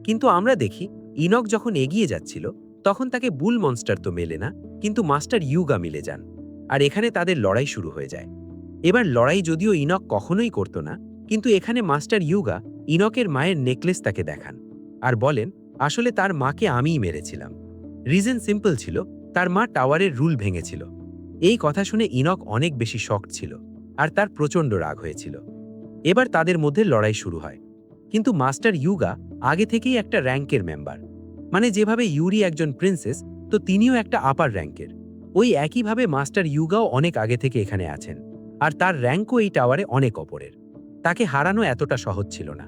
কিন্তু আমরা দেখি ইনক যখন এগিয়ে যাচ্ছিল তখন তাকে বুল মনস্টার তো মেলে না, কিন্তু মাস্টার ইউগা মিলে যান, আর এখানে তাদের লড়াই শুরু হয়ে যায়। এবার লড়াই যদিও ইনক কখনোই করত না, কিন্তু এখানে মাস্টার ইউগা ইনকের মায়ের নেকলেস তাকে দেখান আর বলেন আসলে তার মাকে আমিই মেরেছিলাম। রিজন সিম্পল ছিল, তার মা টাওয়ারের রুল ভেঙেছিল। এই কথা শুনে ইনক অনেক বেশি শকড ছিল আর তার প্রচণ্ড রাগ হয়েছিল। এবার তাদের মধ্যে লড়াই শুরু হয়, কিন্তু মাস্টার ইউগা আগে থেকেই একটা র্যাঙ্কের মেম্বার, মানে যেভাবে ইউরি একজন প্রিন্সেস, তো তিনিও একটা আপার র্যাঙ্কের। ওই একইভাবে মাস্টার ইউগাও অনেক আগে থেকে এখানে আছেন, আর তার র্যাঙ্কও এই টাওয়ারে অনেক ওপরের। তাকে হারানো এতটা সহজ ছিল না।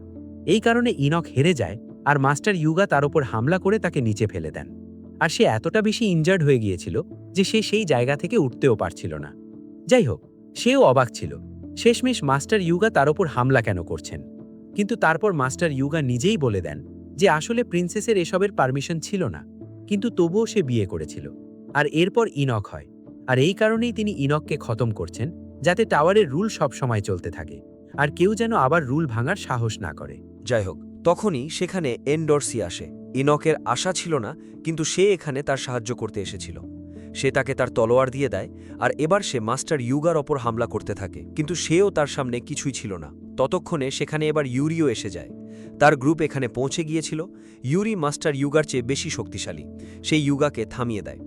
এই কারণে ইনক হেরে যায়, আর মাস্টার ইউগা তার ওপর হামলা করে তাকে নিচে ফেলে দেন। আর সে এতটা বেশি ইনজার্ড হয়ে গিয়েছিল যে সে সেই জায়গা থেকে উঠতেও পারছিল না। যাই হোক, সেও অবাক ছিল। শেষমেশ মাস্টার ইউগা তার ওপর হামলা কেন করছেন। কিন্তু তারপর মাস্টার ইউগা নিজেই বলে দেন যে আসলে প্রিন্সেসের এসবের পারমিশন ছিল না, কিন্তু তবুও সে বিয়ে করেছিল। আর এরপর ইনক হয়, আর এই কারণেই তিনি ইনককে খতম করছেন, যাতে টাওয়ারের রুল সব সময় চলতে থাকে আর কেউ যেন আবার রুল ভাঙার সাহস না করে। যাই হোক, তখনই সেখানে এন্ডরসি আসে। ইনকের আশা ছিল না, কিন্তু সে এখানে তার সাহায্য করতে এসেছিল। সে তাকে তার তলোয়ার দিয়ে দেয়, আর এবার সে মাস্টার ইউগার ওপর হামলা করতে থাকে, কিন্তু সেও তার সামনে কিছুই ছিল না। ততক্ষণে সেখানে এবার ইউরিও এসে যায়। তার গ্রুপ এখানে পৌঁছে গিয়েছিল। ইউরি মাস্টার ইউগার চেয়ে বেশি শক্তিশালী। সেই ইউগাকে থামিয়ে দেয়।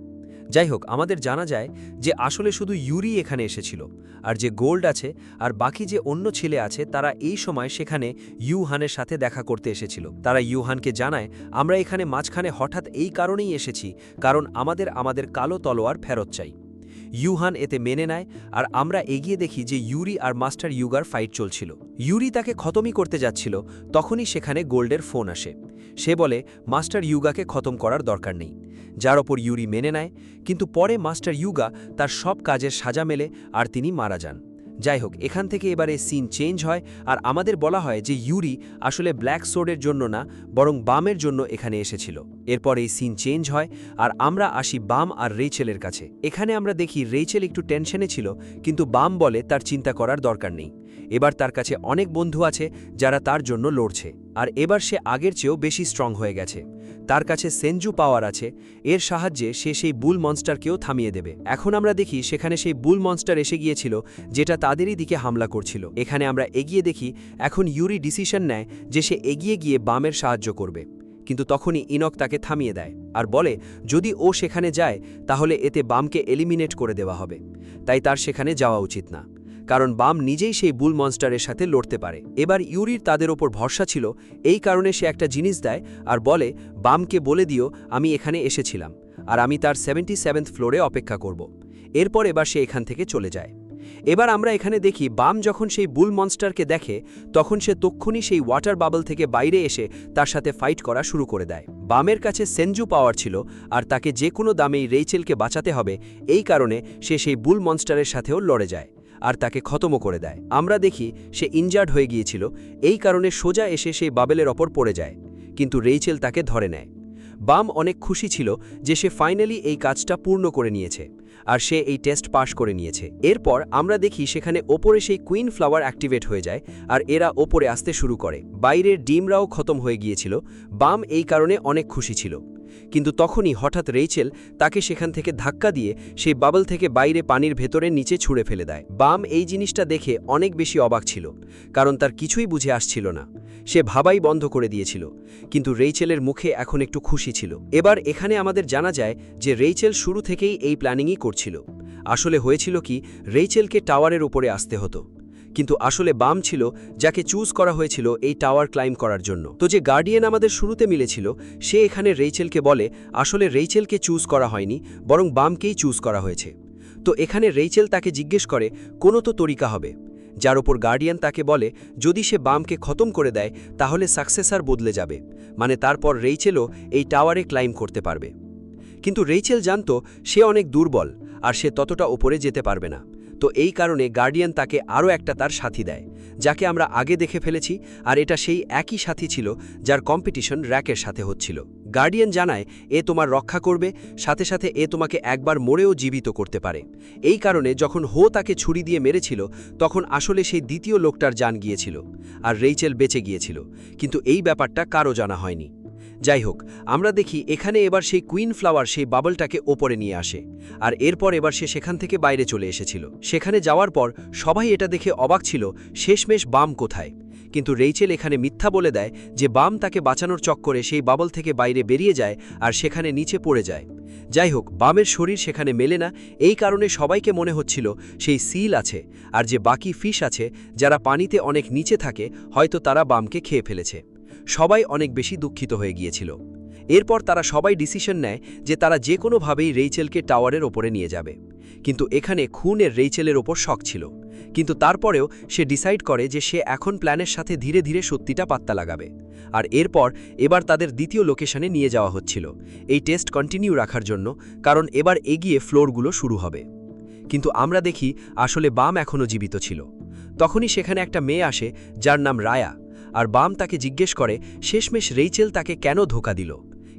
যাই হোক, আমাদের জানা যায় যে আসলে শুধু ইউরি এখানে এসেছিল, আর যে গোল্ড আছে আর বাকি যে অন্য ছেলে আছে তারা এই সময় সেখানে ইউহানের সাথে দেখা করতে এসেছিল। তারা ইউহানকে জানায়, আমরা এখানে মাঝখানে হঠাৎ এই কারণেই এসেছি, কারণ আমাদের কালো তলোয়ার ফেরত চাই। ইউহান এতে মেনে নেয়, আর আমরা এগিয়ে দেখি যে ইউরি আর মাস্টার ইউগার ফাইট চলছিল। ইউরি তাকে খতমই করতে যাচ্ছিল, তখনই সেখানে গোল্ডের ফোন আসে। সে বলে মাস্টার ইউগাকে খতম করার দরকার নেই, যার ওপর ইউরি মেনে নেয়। কিন্তু পরে মাস্টার ইউগা তার সব কাজের সাজা মেলে আর তিনি মারা যান। যাই হোক, এখান থেকে এবারে সিন চেঞ্জ হয়, আর আমাদের বলা হয় যে ইউরি আসলে ব্ল্যাক সোর্ডের জন্য না, বরং বামের জন্য এখানে এসেছিল। এরপর এই সিন চেঞ্জ হয়, আর আমরা আসি বাম আর রেইচেলের কাছে। এখানে আমরা দেখি রেইচেল একটু টেনশনে ছিল, কিন্তু বাম বলে তার চিন্তা করার দরকার নেই। এবার তার কাছে অনেক বন্ধু আছে যারা তার জন্য লড়ছে, আর এবার সে আগের চেয়েও বেশি স্ট্রং হয়ে গেছে। তার কাছে সেনজু পাওয়ার আছে, এর সাহায্যে সে সেই বুল মনস্টারকেও থামিয়ে দেবে। এখন আমরা দেখি সেখানে সেই বুল মনস্টার এসে গিয়েছিল, যেটা তাদেরই দিকে হামলা করছিল। এখানে আমরা এগিয়ে দেখি এখন ইউরি ডিসিশন নেয় যে সে এগিয়ে গিয়ে বামের সাহায্য করবে, কিন্তু তখনই ইনক তাকে থামিয়ে দেয় আর বলে যদি ও সেখানে যায় তাহলে এতে বামকে এলিমিনেট করে দেওয়া হবে, তাই তার সেখানে যাওয়া উচিত না, কারণ বাম নিজেই সেই বুল মনস্টারের সাথে লড়তে পারে। এবার ইউরির তাদের ওপর ভরসা ছিল, এই কারণে সে একটা জিনিস দেয় আর বলে বামকে বলে দিও আমি এখানে এসেছিলাম, আর আমি তার 77th ফ্লোরে অপেক্ষা করব। এরপর এবার সে এখান থেকে চলে যায়। এবার আমরা এখানে দেখি বাম যখন সেই বুল মনস্টারকে দেখে, তখন সে তক্ষুনি সেই ওয়াটার বাবল থেকে বাইরে এসে তার সাথে ফাইট করা শুরু করে দেয়। বামের কাছে সেনজু পাওয়ার ছিল, আর তাকে যে কোনো দামেই রেইচেলকে বাঁচাতে হবে, এই কারণে সে সেই বুল মনস্টারের সাথেও লড়ে যায় আর তাকে খতমও করে দেয়। আমরা দেখি সে ইনজার্ড হয়ে গিয়েছিল, এই কারণে সোজা এসে সেই বাবেলের ওপর পড়ে যায়, কিন্তু রেইচেল তাকে ধরে নেয়। বাম অনেক খুশি ছিল যে সে ফাইনালি এই কাজটা পূর্ণ করে নিয়েছে, আর সে এই টেস্ট পাস করে নিয়েছে। এরপর আমরা দেখি সেখানে ওপরে সেই কুইন ফ্লাওয়ার অ্যাক্টিভেট হয়ে যায়, আর এরা ওপরে আসতে শুরু করে। বাইরের ডিমরাও খতম হয়ে গিয়েছিল। বাম এই কারণে অনেক খুশি ছিল, কিন্তু তখনই হঠাৎ রেইচেল তাকে সেখান থেকে ধাক্কা দিয়ে সেই বাবল থেকে বাইরে পানির ভেতরে নিচে ছুঁড়ে ফেলে দেয়। বাম এই জিনিসটা দেখে অনেক বেশি অবাক ছিল, কারণ তার কিছুই বুঝে আসছিল না। সে ভাবাই বন্ধ করে দিয়েছিল, কিন্তু রেইচেলের মুখে এখন একটু খুশি ছিল। এবার এখানে আমাদের জানা যায় যে রেইচেল শুরু থেকেই এই প্ল্যানিংই করছিল। আসলে হয়েছিল কি, রেইচেলকে টাওয়ারের উপরে আসতে হতো, কিন্তু আসলে বাম ছিল যাকে চুজ করা হয়েছিল এই টাওয়ার ক্লাইম্ব করার জন্য। তো যে গার্ডিয়ান আমাদের শুরুতে মিলেছিল, সে এখানে রেইচেলকে বলে আসলে রেইচেলকে চুজ করা হয়নি, বরং বামকেই চুজ করা হয়েছে। তো এখানে রেইচেল তাকে জিজ্ঞেস করে কোনো তো তরিকা হবে, যার ওপর গার্ডিয়ান তাকে বলে যদি সে বামকে খতম করে দেয় তাহলে সাকসেসার বদলে যাবে, মানে তারপর রেইচেলও এই টাওয়ারে ক্লাইম্ব করতে পারবে। কিন্তু রেইচেল জানত সে অনেক দুর্বল, আর সে ততটা ওপরে যেতে পারবে না। তো এই কারণে গার্ডিয়ান তাকে আরও একটা তার সাথী দেয়, যাকে আমরা আগে দেখে ফেলেছি, আর এটা সেই একই সাথী ছিল যার কম্পিটিশন র্যাকের সাথে হচ্ছিল। গার্ডিয়ান জানায় এ তোমার রক্ষা করবে, সাথে সাথে এ তোমাকে একবার মরেও জীবিত করতে পারে। এই কারণে যখন হো তাকে ছুরি দিয়ে মেরেছিল, তখন আসলে সেই দ্বিতীয় লোকটার জান গিয়েছিল, আর রেইচেল বেঁচে গিয়েছিল, কিন্তু এই ব্যাপারটা কারও জানা হয়নি। যাই হোক, আমরা দেখি এখানে এবার সেই কুইন ফ্লাওয়ার সেই বাবলটাকে ওপরে নিয়ে আসে, আর এরপর এবার সে সেখান থেকে বাইরে চলে এসেছিল। সেখানে যাওয়ার পর সবাই এটা দেখে অবাক ছিল শেষমেশ বাম কোথায়, কিন্তু রেইচেল এখানে মিথ্যা বলে দেয় যে বাম তাকে বাঁচানোর চক্করে সেই বাবল থেকে বাইরে বেরিয়ে যায় আর সেখানে নিচে পড়ে যায়। যাই হোক, বামের শরীর সেখানে মেলে না, এই কারণে সবাইকে মনে হচ্ছিল সেই সিল আছে, আর যে বাকি ফিশ আছে যারা পানিতে অনেক নিচে থাকে, হয়তো তারা বামকে খেয়ে ফেলেছে। সবাই অনেক বেশি দুঃখিত হয়ে গিয়েছিল। এরপর তারা সবাই ডিসিশন নেয় যে তারা যে কোনোভাবেই রেইচেলকে টাওয়ারের ওপরে নিয়ে যাবে, কিন্তু এখানে খুনের রেইচেলের ওপর শক ছিল, কিন্তু তারপরেও সে ডিসাইড করে যে সে এখন প্ল্যানের সাথে ধীরে ধীরে সত্যিটা পাত্তা লাগাবে। আর এরপর এবার তাদের দ্বিতীয় লোকেশনে নিয়ে যাওয়া হচ্ছিল এই টেস্ট কন্টিনিউ রাখার জন্য, কারণ এবার এগিয়ে ফ্লোরগুলো শুরু হবে। কিন্তু আমরা দেখি আসলে বাম এখনও জীবিত ছিল। তখনই সেখানে একটা মেয়ে আসে যার নাম রায়া, আর বাম তাকে জিজ্ঞেস করে শেষমেশ রেইচেল তাকে কেন ধোঁকা দিল।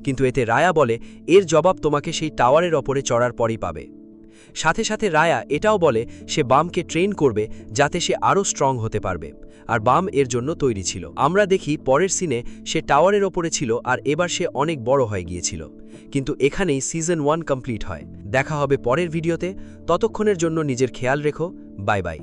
কিন্তু এতে রায়া বলে এর জবাব তোমাকে সেই টাওয়ারের ওপরে চড়ার পরই পাবে। সাথে সাথে রায়া এটাও বলে সে বামকে ট্রেন করবে যাতে সে আরও স্ট্রং হতে পারবে, আর বাম এর জন্য তৈরি ছিল। আমরা দেখি পরের সিনে সে টাওয়ারের ওপরে ছিল আর এবার সে অনেক বড় হয়ে গিয়েছিল। কিন্তু এখানেই সিজন 1 কমপ্লিট হয়। দেখা হবে পরের ভিডিওতে, ততক্ষণের জন্য নিজের খেয়াল রেখো। Bye bye.